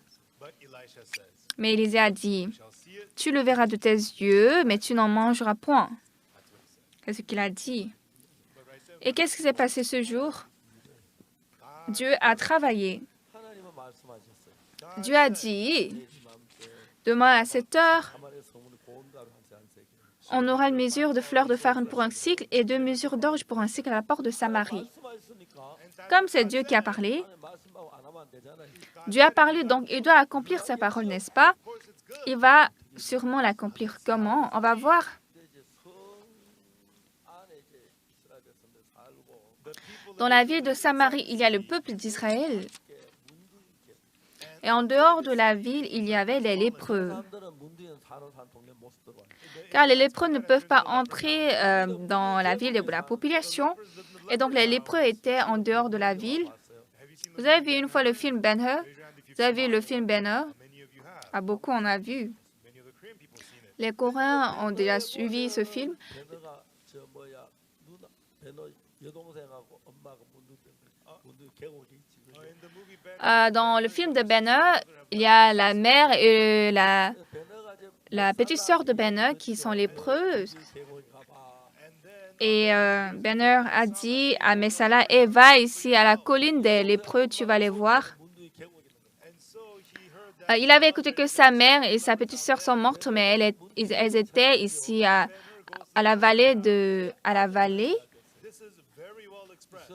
Mais Élisée a dit, « Tu le verras de tes yeux, mais tu n'en mangeras point. » C'est ce qu'il a dit. Et qu'est-ce qui s'est passé ce jour? Dieu a travaillé. Dieu a dit, demain à 7 heures, on aura une mesure de fleurs de farine pour un cycle et 2 mesures d'orge pour un cycle à la porte de Samarie. Comme c'est Dieu qui a parlé, Dieu a parlé, donc il doit accomplir sa parole, n'est-ce pas? Il va sûrement l'accomplir. Comment? On va voir. Dans la ville de Samarie, il y a le peuple d'Israël. Et en dehors de la ville, il y avait les lépreux. Car les lépreux ne peuvent pas entrer dans la ville de la population. Et donc les lépreux étaient en dehors de la ville. Vous avez vu une fois le film Ben-Hur? Vous avez vu le film Ben-Hur? Ah, beaucoup en a vu. Les Coréens ont déjà suivi ce film. Dans le film de Ben-Hur, il y a la mère et la petite sœur de Ben-Hur qui sont lépreuses. Et Ben-Hur a dit à Messala, « Va ici à la colline des lépreux, tu vas les voir. » Il avait écouté que sa mère et sa petite sœur sont mortes, mais elles étaient ici à la vallée.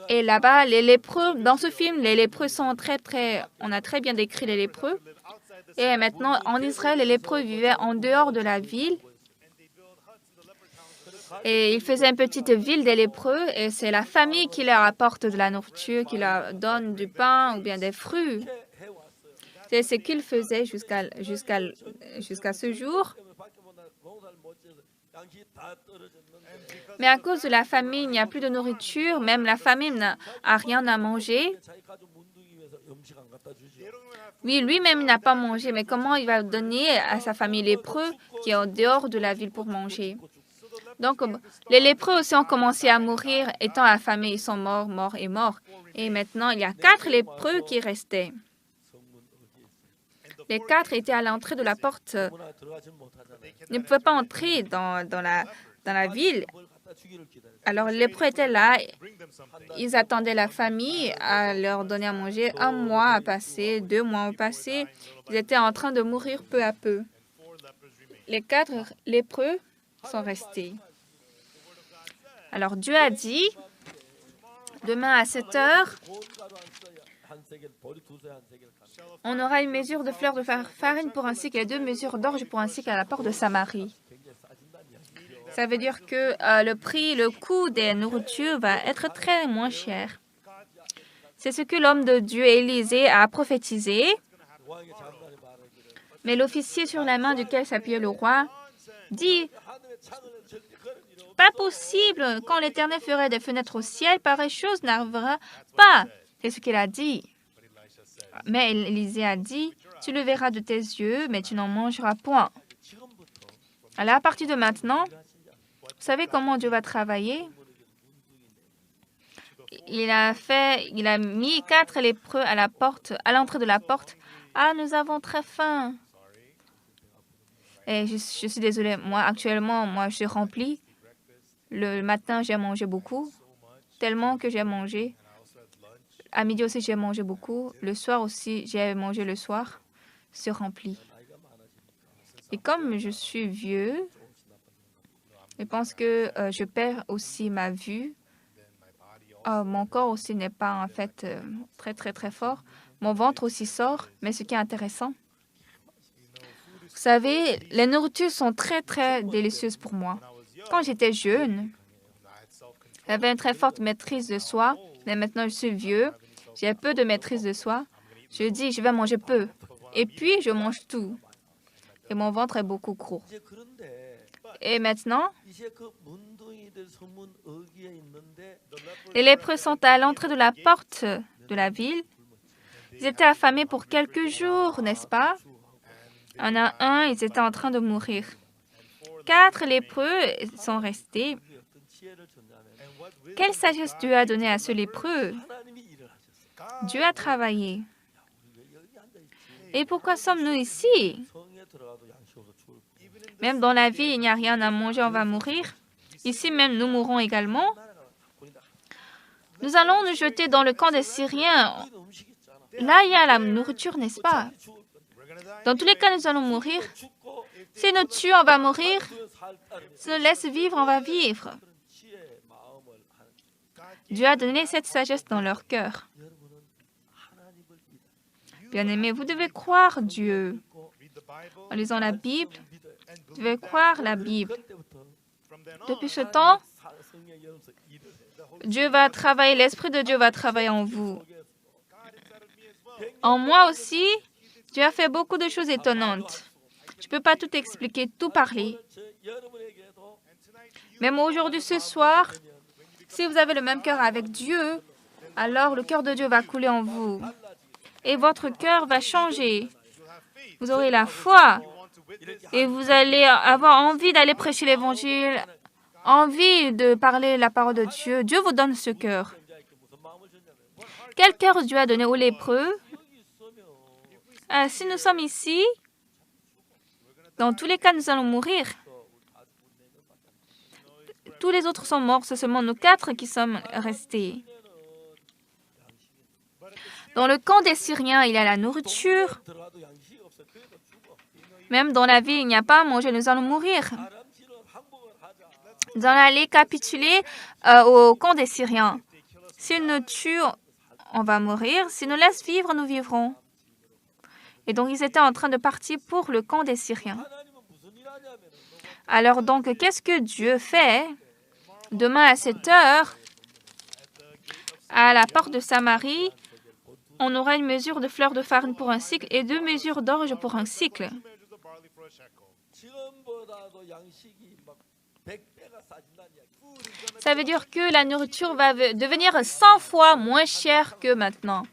Et là-bas, les lépreux, dans ce film, les lépreux sont on a très bien décrit les lépreux. Et maintenant, en Israël, les lépreux vivaient en dehors de la ville. Et ils faisaient une petite ville des lépreux. Et c'est la famille qui leur apporte de la nourriture, qui leur donne du pain ou bien des fruits. C'est ce qu'ils faisaient jusqu'à ce jour. Mais à cause de la famine, il n'y a plus de nourriture. Même la famine n'a rien à manger. Oui, lui-même, il n'a pas mangé. Mais comment il va donner à sa famille lépreux qui est en dehors de la ville pour manger? Donc, les lépreux aussi ont commencé à mourir étant affamés. Ils sont morts. Et maintenant, il y a 4 lépreux qui restaient. Les 4 étaient à l'entrée de la porte. Ils ne pouvaient pas entrer dans la ville. Alors, les lépreux étaient là. Ils attendaient la famille à leur donner à manger. 1 mois a passé, 2 mois ont passé. Ils étaient en train de mourir peu à peu. Les 4 lépreux sont restés. Alors, Dieu a dit, demain à 7 heures, on aura une mesure de fleurs de farine pour un cycle et 2 mesures d'orge pour un cycle à la porte de Samarie. Ça veut dire que le coût des nourritures va être très moins cher. C'est ce que l'homme de Dieu, Élisée, a prophétisé. Mais l'officier sur la main duquel s'appuyait le roi dit, « Pas possible, quand l'Éternel ferait des fenêtres au ciel, pareille chose n'arrivera pas. » C'est ce qu'il a dit. Mais Élisée a dit, « Tu le verras de tes yeux, mais tu n'en mangeras point. » Alors, à partir de maintenant, vous savez comment Dieu va travailler? Il a mis 4 lépreux à l'entrée de la porte. « Ah, nous avons très faim. » Et je suis désolée, actuellement, je suis remplie. Le matin, j'ai mangé beaucoup, tellement que j'ai mangé. À midi aussi, j'ai mangé beaucoup. Le soir aussi, j'ai mangé le soir. Je suis remplie. Et comme je suis vieux, je pense que je perds aussi ma vue. Mon corps aussi n'est pas en fait très fort. Mon ventre aussi sort, mais ce qui est intéressant, vous savez, les nourritures sont très délicieuses pour moi. Quand j'étais jeune, j'avais une très forte maîtrise de soi, mais maintenant je suis vieux, j'ai peu de maîtrise de soi. Je dis, je vais manger peu. Et puis, je mange tout. Et mon ventre est beaucoup gros. Et maintenant, les lépreux sont à l'entrée de la porte de la ville. Ils étaient affamés pour quelques jours, n'est-ce pas? Un à un, ils étaient en train de mourir. 4 lépreux sont restés. Quelle sagesse Dieu a donnée à ce lépreux? Dieu a travaillé. Et pourquoi sommes-nous ici? Même dans la vie, il n'y a rien à manger, on va mourir. Ici même, nous mourrons également. Nous allons nous jeter dans le camp des Syriens. Là, il y a la nourriture, n'est-ce pas? Dans tous les cas, nous allons mourir. Si nous tuons, on va mourir. Si nous laissons vivre, on va vivre. Dieu a donné cette sagesse dans leur cœur. Bien-aimés, vous devez croire Dieu. En lisant la Bible, vous devez croire la Bible. Depuis ce temps, Dieu va travailler, l'Esprit de Dieu va travailler en vous. En moi aussi, Dieu a fait beaucoup de choses étonnantes. Je ne peux pas tout expliquer, tout parler. Même aujourd'hui, ce soir, si vous avez le même cœur avec Dieu, alors le cœur de Dieu va couler en vous. Et votre cœur va changer. Vous aurez la foi. Et vous allez avoir envie d'aller prêcher l'Évangile, envie de parler la parole de Dieu. Dieu vous donne ce cœur. Quel cœur Dieu a donné aux lépreux? Si nous sommes ici, dans tous les cas, nous allons mourir. Tous les autres sont morts, c'est seulement nous 4 qui sommes restés. Dans le camp des Syriens, il y a la nourriture. Même dans la vie, il n'y a pas à manger, nous allons mourir. Nous allons aller capituler au camp des Syriens. S'ils nous tuent, on va mourir. S'ils nous laissent vivre, nous vivrons. Et donc, ils étaient en train de partir pour le camp des Syriens. Alors donc, qu'est-ce que Dieu fait? Demain à 7 heures, à la porte de Samarie, on aura une mesure de fleurs de farine pour un cycle et 2 mesures d'orge pour un cycle. Ça veut dire que la nourriture va devenir 100 fois moins chère que maintenant.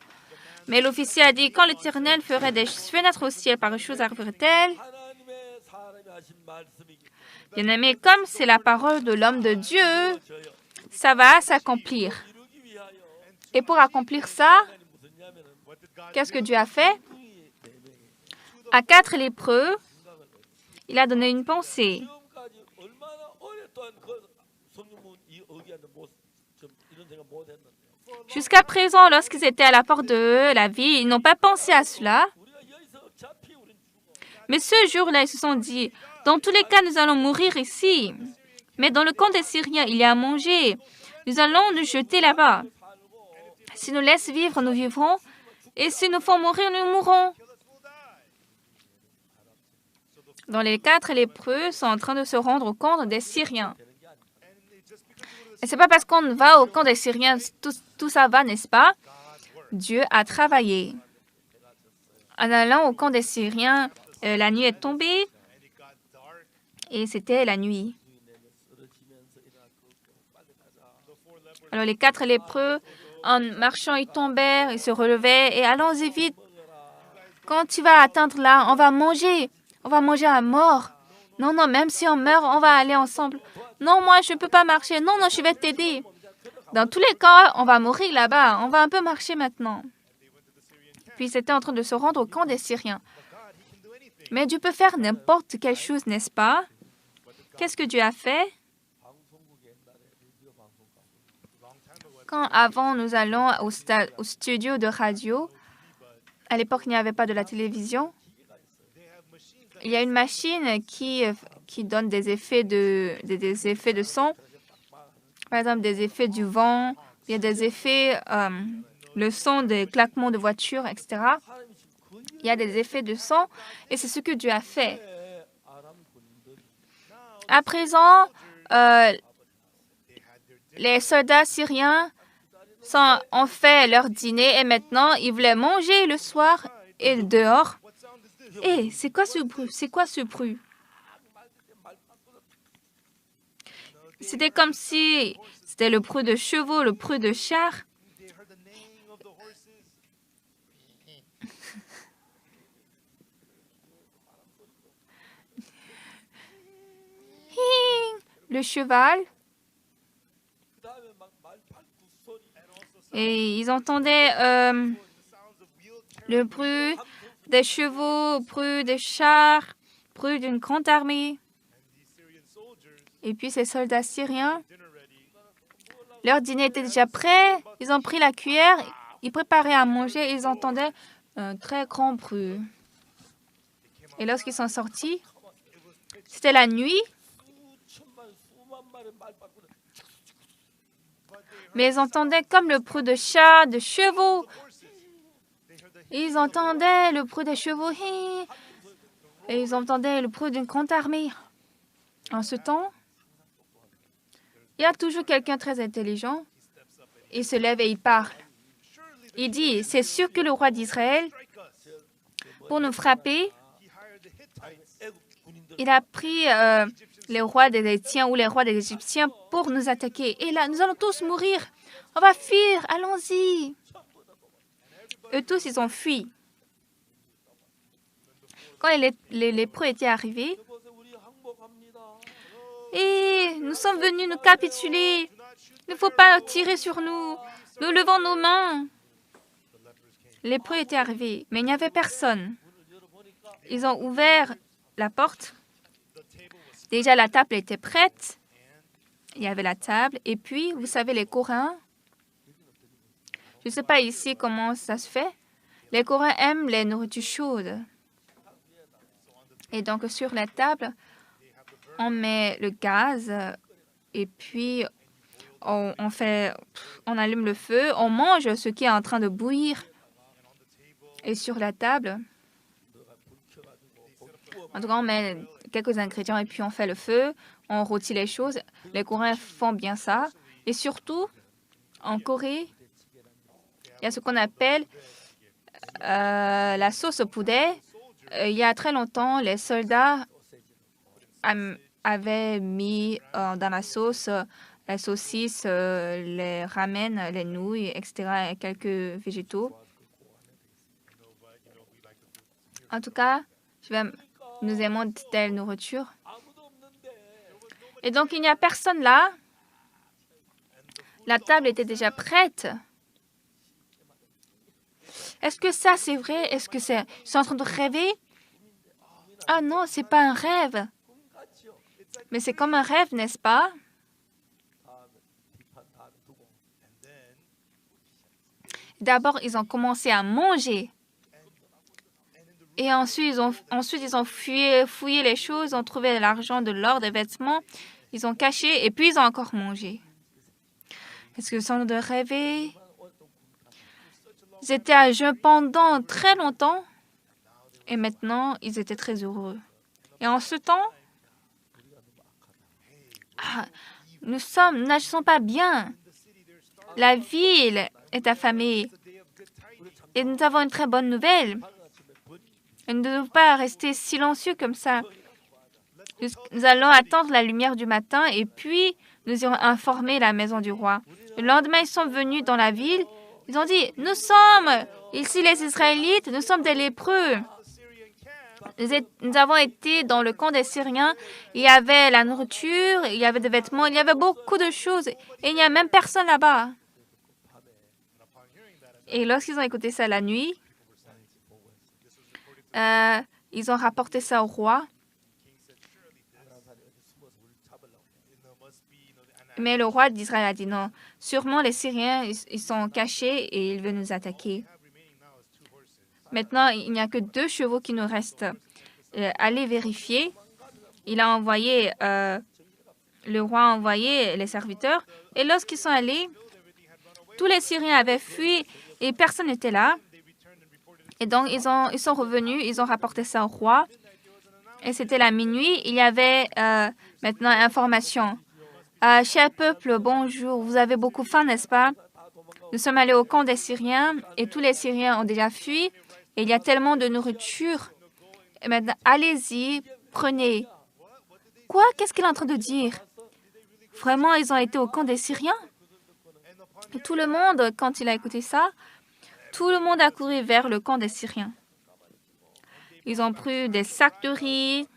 Mais l'officier a dit, quand l'Éternel ferait des fenêtres au ciel, par chose arriverait-elle? Bien aimé, comme c'est la parole de l'homme de Dieu, ça va s'accomplir. Et pour accomplir ça, qu'est-ce que Dieu a fait? À 4 lépreux, il a donné une pensée. Jusqu'à présent, lorsqu'ils étaient à la porte de la ville, ils n'ont pas pensé à cela. Mais ce jour-là, ils se sont dit, dans tous les cas, nous allons mourir ici. Mais dans le camp des Syriens, il y a à manger. Nous allons nous jeter là-bas. S'ils nous laissent vivre, nous vivrons. Et s'ils nous font mourir, nous mourrons. Dans les 4 lépreux sont en train de se rendre au camp des Syriens. Et ce n'est pas parce qu'on va au camp des Syriens, tout ça va, n'est-ce pas? Dieu a travaillé. En allant au camp des Syriens, la nuit est tombée et c'était la nuit. Alors les 4 lépreux, en marchant, ils tombèrent, ils se relevaient et allons-y vite. Quand tu vas atteindre là, on va manger à mort. Non, non, même si on meurt, on va aller ensemble. Non, moi, je ne peux pas marcher. Non, non, je vais t'aider. Dans tous les cas, on va mourir là-bas. On va un peu marcher maintenant. Puis ils étaient en train de se rendre au camp des Syriens. Mais Dieu peut faire n'importe quelle chose, n'est-ce pas? Qu'est-ce que Dieu a fait? Quand avant nous allons au studio de radio, à l'époque il n'y avait pas de la télévision, il y a une machine qui donne des effets de son. Par exemple, des effets du vent, il y a des effets, le son des claquements de voiture, etc. Il y a des effets de son et c'est ce que Dieu a fait. À présent, les soldats syriens ont fait leur dîner et maintenant ils voulaient manger le soir et dehors. Hé, c'est quoi ce bruit? C'est quoi ce bruit? C'était comme si c'était le bruit de chevaux, le bruit de chars. Le cheval. Et ils entendaient le bruit des chevaux, au bruit des chars, au bruit d'une grande armée. Et puis ces soldats syriens, leur dîner était déjà prêt. Ils ont pris la cuillère, ils préparaient à manger et ils entendaient un très grand bruit. Et lorsqu'ils sont sortis, c'était la nuit. Mais ils entendaient comme le bruit de chats, de chevaux. Ils entendaient le bruit des chevaux. Et ils entendaient le bruit d'une grande armée. En ce temps, il y a toujours quelqu'un très intelligent. Il se lève et il parle. Il dit, c'est sûr que le roi d'Israël, pour nous frapper, il a pris les rois des Égyptiens ou les rois des Égyptiens pour nous attaquer. Et là, nous allons tous mourir. On va fuir, allons-y. Eux tous, ils ont fui. Quand les lépreux étaient arrivés, et nous sommes venus nous capituler. Il ne faut pas tirer sur nous. Nous levons nos mains. Les lépreux étaient arrivés, mais il n'y avait personne. Ils ont ouvert la porte. Déjà, la table était prête. Il y avait la table. Et puis, vous savez, les Coréens, je ne sais pas ici comment ça se fait. Les Coréens aiment les nourritures chaudes. Et donc, sur la table, on met le gaz et puis on allume le feu. On mange ce qui est en train de bouillir. Et sur la table, en tout cas, on met quelques ingrédients et puis on fait le feu. On rôtit les choses. Les Coréens font bien ça. Et surtout, en Corée, il y a ce qu'on appelle la sauce au poulet. Il y a très longtemps, les soldats avaient mis dans la sauce la saucisse, les ramen, les nouilles, etc., et quelques végétaux. En tout cas, nous aimons de telle nourriture. Et donc, il n'y a personne là. La table était déjà prête. Est-ce que ça, c'est vrai? Est-ce que ils sont en train de rêver? Ah non, c'est pas un rêve. Mais c'est comme un rêve, n'est-ce pas? D'abord, ils ont commencé à manger. Et ensuite, ils ont fouillé les choses, ils ont trouvé de l'argent, de l'or, des vêtements. Ils ont caché et puis ils ont encore mangé. Est-ce que sont de rêver? Ils étaient à jeun pendant très longtemps et maintenant, ils étaient très heureux. Et en ce temps, nous n'agissons pas bien. La ville est affamée et nous avons une très bonne nouvelle. Nous ne devons pas rester silencieux comme ça. Nous allons attendre la lumière du matin et puis nous irons informer la maison du roi. Le lendemain, ils sont venus dans la ville. Ils ont dit, nous sommes ici les Israélites, nous sommes des lépreux. Nous avons été dans le camp des Syriens. Il y avait la nourriture, il y avait des vêtements, il y avait beaucoup de choses. Et il n'y a même personne là-bas. Et lorsqu'ils ont écouté ça la nuit, ils ont rapporté ça au roi. Mais le roi d'Israël a dit non. Sûrement, les Syriens, ils sont cachés et ils veulent nous attaquer. Maintenant, il n'y a que 2 chevaux qui nous restent. Allez vérifier. Le roi a envoyé les serviteurs. Et lorsqu'ils sont allés, tous les Syriens avaient fui et personne n'était là. Et donc, ils sont revenus, ils ont rapporté ça au roi. Et c'était la minuit. Il y avait maintenant information. Cher peuple, bonjour. Vous avez beaucoup faim, n'est-ce pas? Nous sommes allés au camp des Syriens et tous les Syriens ont déjà fui. Et il y a tellement de nourriture. Et maintenant, allez-y, prenez. Quoi? Qu'est-ce qu'il est en train de dire? Vraiment, ils ont été au camp des Syriens? Et tout le monde, quand il a écouté ça, tout le monde a couru vers le camp des Syriens. Ils ont pris des sacs de riz.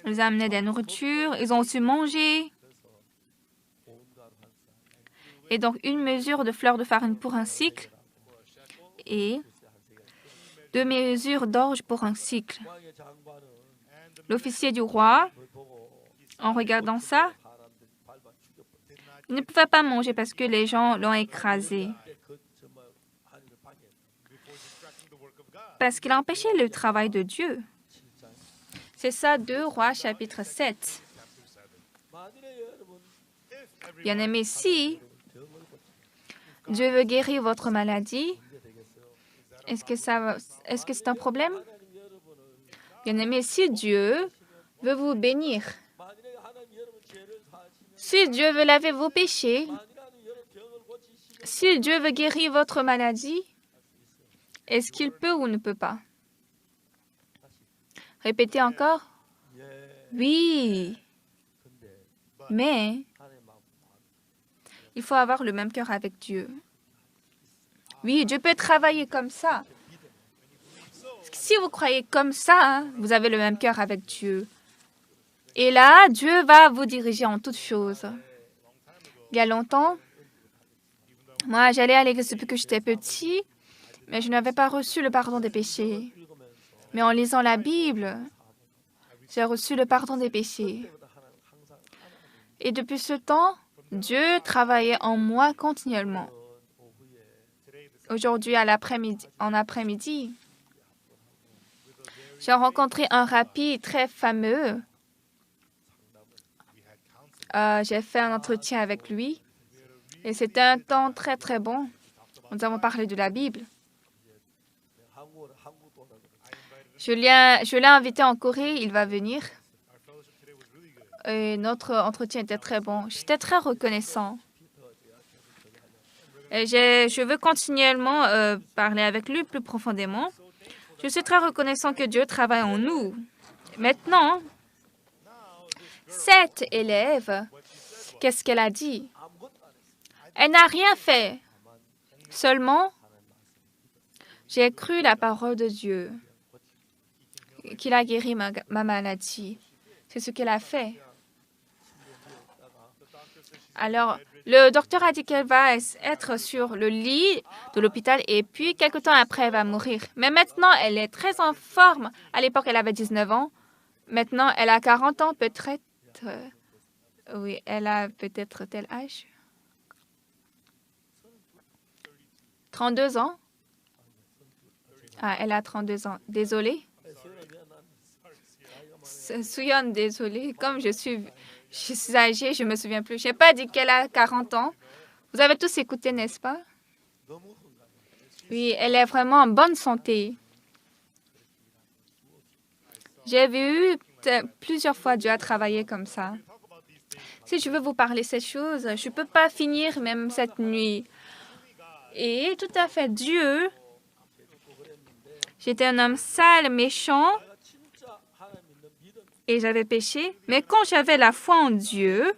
Ils ont amené des nourritures. Ils ont aussi mangé. Et donc, une mesure de fleur de farine pour un cycle. et 2 mesures d'orge pour un cycle. L'officier du roi, en regardant ça, il ne pouvait pas manger parce que les gens l'ont écrasé. Parce qu'il a empêché le travail de Dieu. C'est ça, 2 Rois, chapitre 7. Bien-aimés, si Dieu veut guérir votre maladie, est-ce que c'est un problème? Bien-aimés, si Dieu veut vous bénir, si Dieu veut laver vos péchés, si Dieu veut guérir votre maladie, est-ce qu'il peut ou ne peut pas? Répétez encore. Oui. Mais il faut avoir le même cœur avec Dieu. Oui, Dieu peut travailler comme ça. Si vous croyez comme ça, vous avez le même cœur avec Dieu. Et là, Dieu va vous diriger en toutes choses. Il y a longtemps, moi, j'allais à l'église depuis que j'étais petit, mais je n'avais pas reçu le pardon des péchés. Mais en lisant la Bible, j'ai reçu le pardon des péchés. Et depuis ce temps, Dieu travaillait en moi continuellement. Aujourd'hui, en après-midi, j'ai rencontré un rabbi très fameux. J'ai fait un entretien avec lui et c'était un temps très, très bon. Nous avons parlé de la Bible. Je l'ai invité en Corée, il va venir. Et notre entretien était très bon. J'étais très reconnaissant. Et je veux continuellement parler avec lui plus profondément. Je suis très reconnaissant que Dieu travaille en nous. Maintenant, cette élève, qu'est-ce qu'elle a dit? Elle n'a rien fait. Seulement, j'ai cru la parole de Dieu, qu'il a guéri ma maladie. C'est ce qu'elle a fait. Alors, le docteur a dit qu'elle va être sur le lit de l'hôpital et puis, quelque temps après, elle va mourir. Mais maintenant, elle est très en forme. À l'époque, elle avait 19 ans. Maintenant, elle a 40 ans, peut-être. Oui, elle a peut-être tel âge. 32 ans. Ah, elle a 32 ans. Désolée. Souyon, désolée. Comme je suis âgée, je ne me souviens plus. Je n'ai pas dit qu'elle a 40 ans. Vous avez tous écouté, n'est-ce pas? Oui, elle est vraiment en bonne santé. J'ai vu plusieurs fois Dieu a travaillé comme ça. Si je veux vous parler ces choses, je ne peux pas finir même cette nuit. Et tout à fait, Dieu, j'étais un homme sale, méchant, et j'avais péché. Mais quand j'avais la foi en Dieu,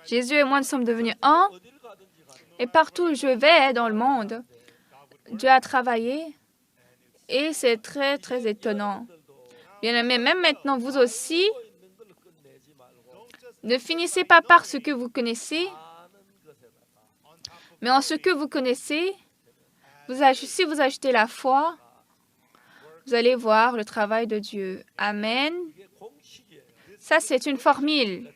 Jésus et moi, nous sommes devenus un. Et partout où je vais dans le monde, Dieu a travaillé. Et c'est très, très étonnant. Bien aimé, même maintenant, vous aussi, ne finissez pas par ce que vous connaissez, mais en ce que vous connaissez, si vous ajoutez la foi, vous allez voir le travail de Dieu. Amen. Ça, c'est une formule.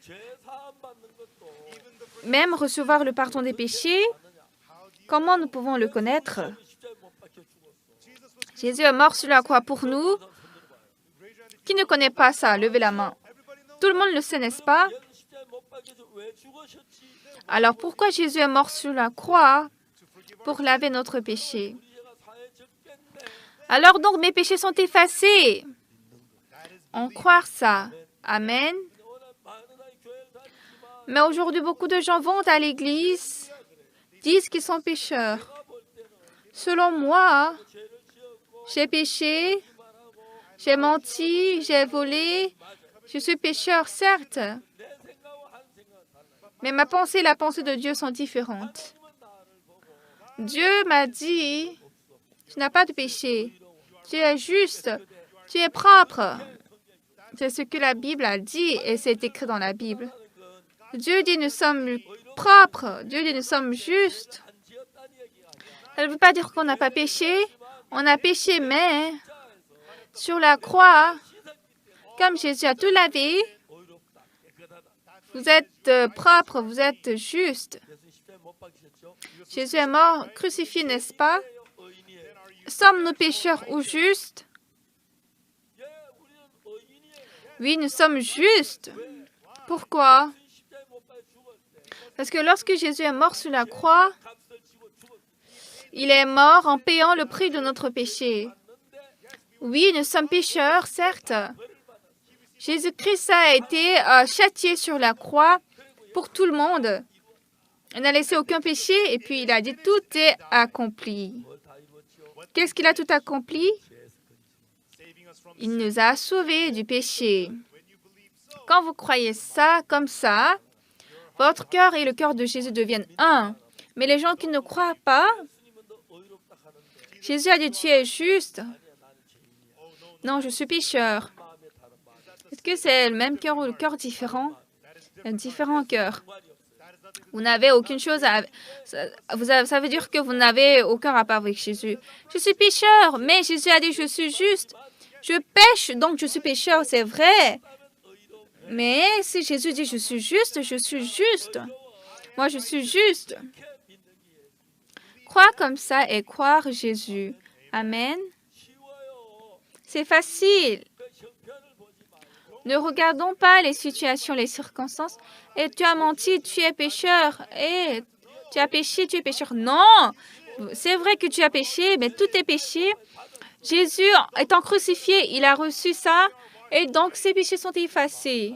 Même recevoir le pardon des péchés, comment nous pouvons le connaître? Jésus est mort sur la croix pour nous. Qui ne connaît pas ça? Levez la main. Tout le monde le sait, n'est-ce pas? Alors, pourquoi Jésus est mort sur la croix? Pour laver notre péché. Alors donc, mes péchés sont effacés. On croit ça. Amen. Mais aujourd'hui, beaucoup de gens vont à l'église, disent qu'ils sont pécheurs. Selon moi, j'ai péché, j'ai menti, j'ai volé, je suis pécheur, certes. Mais ma pensée et la pensée de Dieu sont différentes. Dieu m'a dit, tu n'as pas de péché, tu es juste, tu es propre. C'est ce que la Bible a dit et c'est écrit dans la Bible. Dieu dit nous sommes propres, Dieu dit nous sommes justes. Ça Ça ne veut pas dire qu'on n'a pas péché. On a péché, mais sur la croix, comme Jésus a tout lavé, vous êtes propre, vous êtes juste. Jésus est mort, crucifié, n'est-ce pas? Sommes-nous pécheurs ou justes? Oui, nous sommes justes. Pourquoi? Parce que lorsque Jésus est mort sur la croix, il est mort en payant le prix de notre péché. Oui, nous sommes pécheurs, certes. Jésus-Christ a été châtié sur la croix pour tout le monde. Il n'a laissé aucun péché et puis il a dit tout est accompli. Qu'est-ce qu'il a tout accompli? Il nous a sauvés du péché. Quand vous croyez ça comme ça, votre cœur et le cœur de Jésus deviennent un. Mais les gens qui ne croient pas, Jésus a dit tu es juste. Non, je suis pécheur. Est-ce que c'est le même cœur ou le cœur différent? Un différent cœur. Vous n'avez aucune chose à... Ça veut dire que vous n'avez aucun rapport avec Jésus. Je suis pécheur, mais Jésus a dit je suis juste. Je pêche, donc je suis pécheur, c'est vrai. Mais si Jésus dit je suis juste, je suis juste. Moi, je suis juste. Croire comme ça et croire Jésus. Amen. C'est facile. Ne regardons pas les situations, les circonstances. Et tu as menti, tu es pécheur. Et tu as péché, tu es pécheur. Non, c'est vrai que tu as péché, mais tout est péché. Jésus, étant crucifié, il a reçu ça. Et donc, ses péchés sont effacés.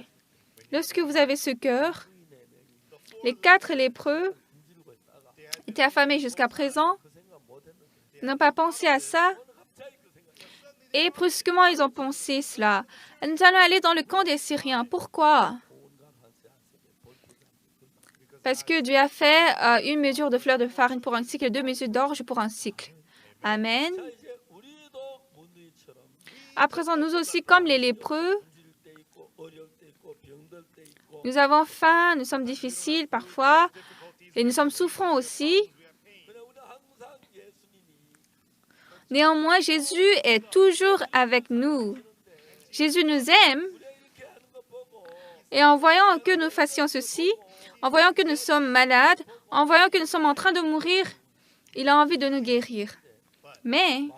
Lorsque vous avez ce cœur, les 4 lépreux étaient affamés jusqu'à présent, n'ont pas pensé à ça. Et brusquement, ils ont pensé cela. Nous allons aller dans le camp des Syriens. Pourquoi? Parce que Dieu a fait une mesure de fleur de farine pour un cycle et 2 mesures d'orge pour un cycle. Amen. À présent, nous aussi, comme les lépreux, nous avons faim, nous sommes difficiles parfois, et nous sommes souffrants aussi. Néanmoins, Jésus est toujours avec nous. Jésus nous aime. Et en voyant que nous fassions ceci, en voyant que nous sommes malades, en voyant que nous sommes en train de mourir, il a envie de nous guérir. Mais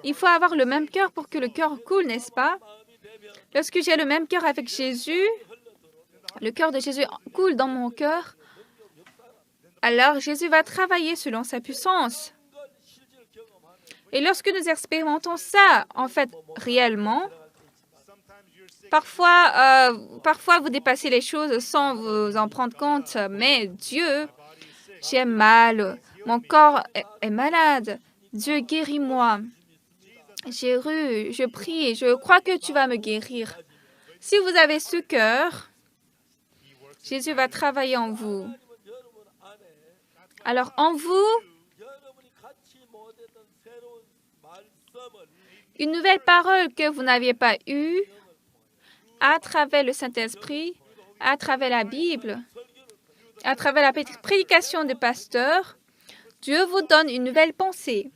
il faut avoir le même cœur pour que le cœur coule, n'est-ce pas? Lorsque j'ai le même cœur avec Jésus, le cœur de Jésus coule dans mon cœur, alors Jésus va travailler selon sa puissance. Et lorsque nous expérimentons ça, en fait, réellement, parfois vous dépassez les choses sans vous en prendre compte, mais Dieu, j'ai mal, mon corps est malade, Dieu guéris-moi. Je prie, je crois que tu vas me guérir. Si vous avez ce cœur, Jésus va travailler en vous. Alors, en vous, une nouvelle parole que vous n'aviez pas eue, à travers le Saint-Esprit, à travers la Bible, à travers la prédication de pasteurs, Dieu vous donne une nouvelle pensée.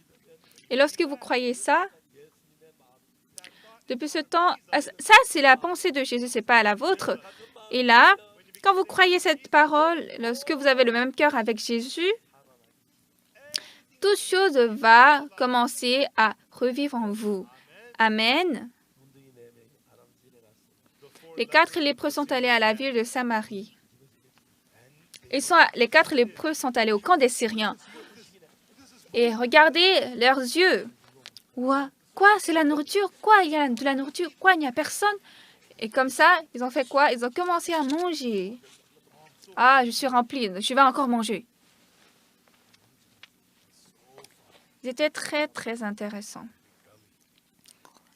Et lorsque vous croyez ça, depuis ce temps, ça c'est la pensée de Jésus, ce n'est pas la vôtre. Et là, quand vous croyez cette parole, lorsque vous avez le même cœur avec Jésus, toute chose va commencer à revivre en vous. Amen. Les 4 lépreux sont allés à la ville de Samarie. Les 4 lépreux sont allés au camp des Syriens. Et regardez leurs yeux. Ouah, quoi, c'est la nourriture? Quoi, il y a de la nourriture? Quoi, il n'y a personne? Et comme ça, ils ont fait quoi? Ils ont commencé à manger. Ah, je suis remplie, je vais encore manger. C'était très, très intéressant.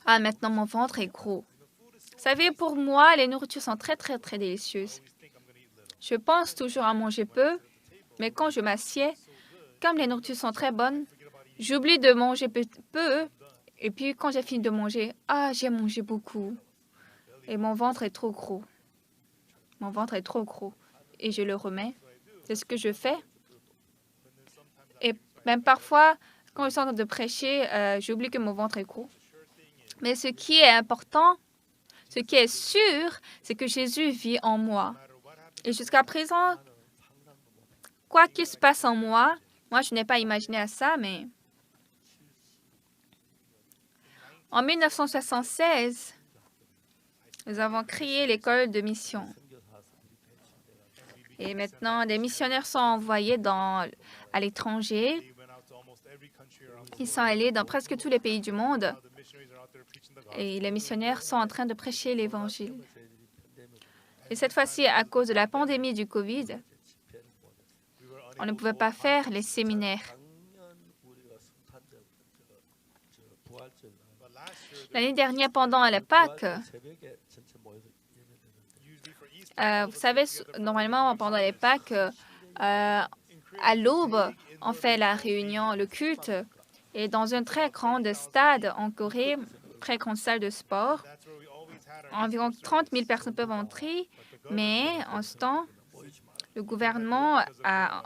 Ah, maintenant, mon ventre est gros. Vous savez, pour moi, les nourritures sont très, très, très délicieuses. Je pense toujours à manger peu, mais quand je m'assieds, comme les nourritures sont très bonnes, j'oublie de manger peu. Et puis, quand j'ai fini de manger, ah, j'ai mangé beaucoup. Et mon ventre est trop gros. Mon ventre est trop gros. Et je le remets. C'est ce que je fais. Et même parfois, quand je suis en train de prêcher, j'oublie que mon ventre est gros. Mais ce qui est important, ce qui est sûr, c'est que Jésus vit en moi. Et jusqu'à présent, quoi qu'il se passe en moi, moi, je n'ai pas imaginé à ça, mais en 1976, nous avons créé l'école de mission. Et maintenant, des missionnaires sont envoyés à l'étranger. Ils sont allés dans presque tous les pays du monde. Et les missionnaires sont en train de prêcher l'Évangile. Et cette fois-ci, à cause de la pandémie du COVID, on ne pouvait pas faire les séminaires. L'année dernière, pendant la Pâques, vous savez, normalement, pendant les Pâques, à l'aube, on fait la réunion, le culte, et dans un très grand stade en Corée, très grande salle de sport, environ 30 000 personnes peuvent entrer, mais en ce temps, le gouvernement a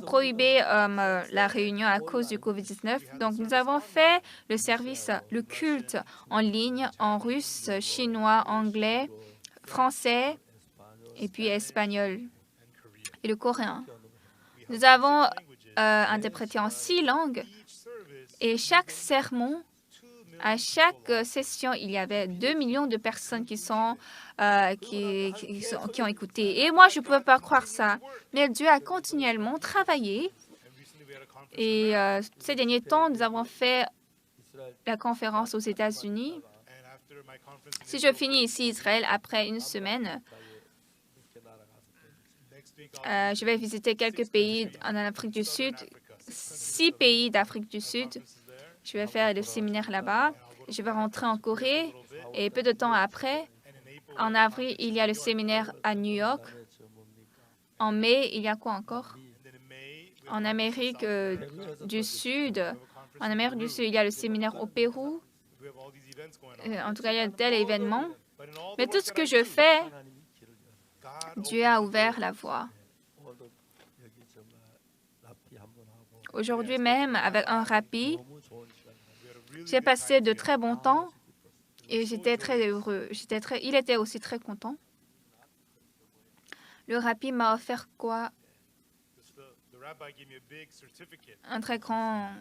prohibé la réunion à cause du COVID-19. Donc, nous avons fait le service, le culte en ligne, en russe, chinois, anglais, français, et puis espagnol et le coréen. Nous avons interprété en 6 langues et chaque sermon, à chaque session, il y avait 2 millions de personnes qui ont écouté. Et moi, je ne pouvais pas croire ça. Mais Dieu a continuellement travaillé. Et ces derniers temps, nous avons fait la conférence aux États-Unis. Si je finis ici, Israël, après une semaine, je vais visiter quelques pays en Afrique du Sud, 6 pays d'Afrique du Sud. Je vais faire le séminaire là-bas. Je vais rentrer en Corée. Et peu de temps après, en avril, il y a le séminaire à New York. En mai, il y a quoi encore? En Amérique du Sud. En Amérique du Sud, il y a le séminaire au Pérou. En tout cas, il y a tel événement. Mais tout ce que je fais, Dieu a ouvert la voie. Aujourd'hui même, avec un rabbi, j'ai passé de très bons temps et j'étais très heureux. Il était aussi très content. Le rabbi m'a offert quoi? Un très grand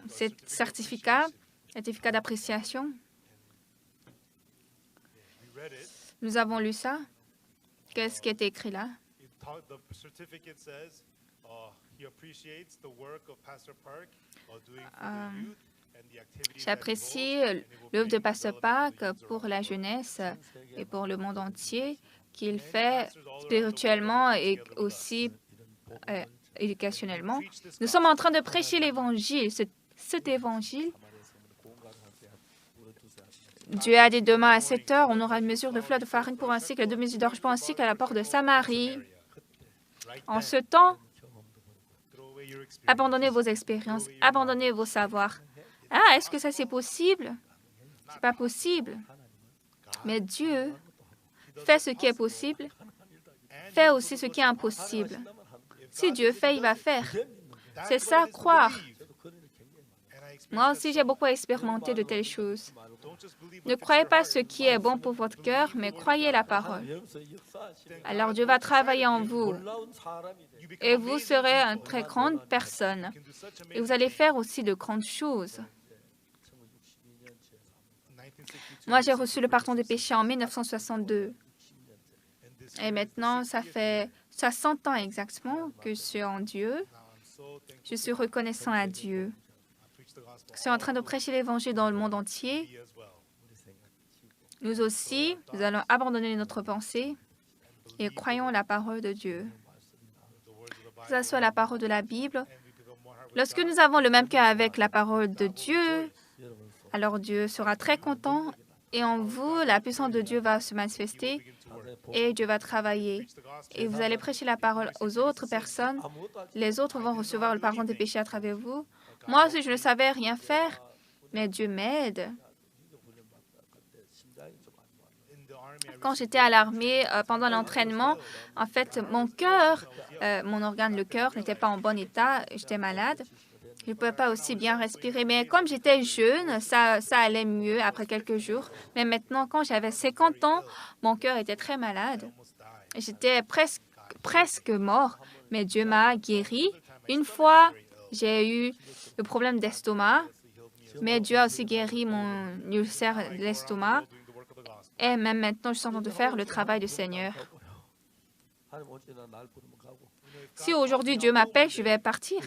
certificat d'appréciation. Nous avons lu ça. Qu'est-ce qui était écrit là? J'apprécie l'œuvre de Pasteur Park pour la jeunesse et pour le monde entier qu'il fait spirituellement et aussi éducationnellement. Nous sommes en train de prêcher l'Évangile. Cet Évangile, Dieu a dit demain à 7 heures, on aura une mesure de fleur de farine pour un cycle, 2 mesures d'orge pour un cycle à la porte de Samarie. En ce temps, abandonnez vos expériences, abandonnez vos savoirs. Ah, est-ce que ça c'est possible? C'est pas possible. Mais Dieu fait ce qui est possible, fait aussi ce qui est impossible. Si Dieu fait, il va faire. C'est ça, croire. Moi aussi, j'ai beaucoup expérimenté de telles choses. Ne croyez pas ce qui est bon pour votre cœur, mais croyez la parole. Alors Dieu va travailler en vous et vous serez une très grande personne. Et vous allez faire aussi de grandes choses. Moi, j'ai reçu le pardon des péchés en 1962. Et maintenant, ça fait 60 ans exactement que je suis en Dieu. Je suis reconnaissant à Dieu. Je suis en train de prêcher l'Évangile dans le monde entier. Nous aussi, nous allons abandonner notre pensée et croyons la parole de Dieu. Que ce soit la parole de la Bible. Lorsque nous avons le même cœur avec la parole de Dieu, alors Dieu sera très content et en vous, la puissance de Dieu va se manifester et Dieu va travailler. Et vous allez prêcher la parole aux autres personnes. Les autres vont recevoir le pardon des péchés à travers vous. Moi aussi, je ne savais rien faire, mais Dieu m'aide. Quand j'étais à l'armée, pendant l'entraînement, en fait, mon cœur, mon organe, le cœur, n'était pas en bon état. J'étais malade. Je ne pouvais pas aussi bien respirer. Mais comme j'étais jeune, ça allait mieux après quelques jours. Mais maintenant, quand j'avais 50 ans, mon cœur était très malade. J'étais presque mort, mais Dieu m'a guéri. Une fois, j'ai eu le problème d'estomac, mais Dieu a aussi guéri mon ulcère de l'estomac. Et même maintenant, je suis en train de faire le travail du Seigneur. Si aujourd'hui Dieu m'appelle, je vais partir.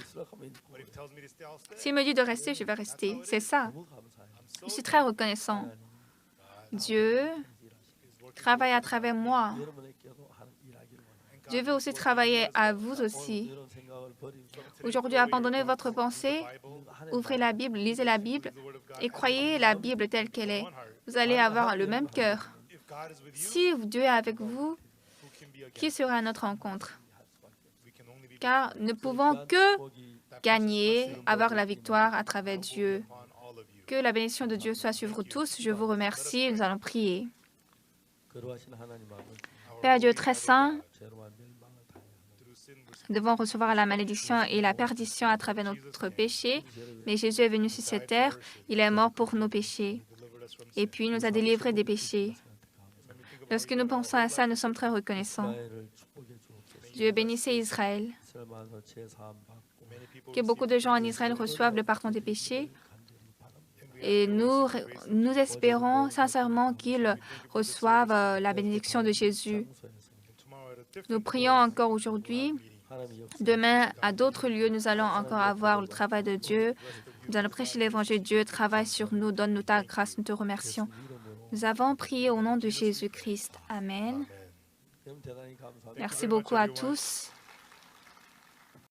S'il me dit de rester, je vais rester. C'est ça. Je suis très reconnaissant. Dieu travaille à travers moi. Dieu veut aussi travailler à vous aussi. Aujourd'hui, abandonnez votre pensée, ouvrez la Bible, lisez la Bible et croyez la Bible telle qu'elle est. Vous allez avoir le même cœur. Si Dieu est avec vous, qui sera à notre rencontre? Car nous ne pouvons que gagner, avoir la victoire à travers Dieu. Que la bénédiction de Dieu soit sur vous tous. Je vous remercie. Nous allons prier. Père Dieu très saint, nous devons recevoir la malédiction et la perdition à travers notre péché. Mais Jésus est venu sur cette terre. Il est mort pour nos péchés. Et puis, il nous a délivrés des péchés. Lorsque nous pensons à ça, nous sommes très reconnaissants. Dieu bénissez Israël. Que beaucoup de gens en Israël reçoivent le pardon des péchés. Et nous espérons sincèrement qu'ils reçoivent la bénédiction de Jésus. Nous prions encore aujourd'hui. Demain, à d'autres lieux, nous allons encore avoir le travail de Dieu. Nous allons prêcher l'évangile. Dieu travaille sur nous. Donne-nous ta grâce. Nous te remercions. Nous avons prié au nom de Jésus-Christ. Amen. Merci beaucoup à tous.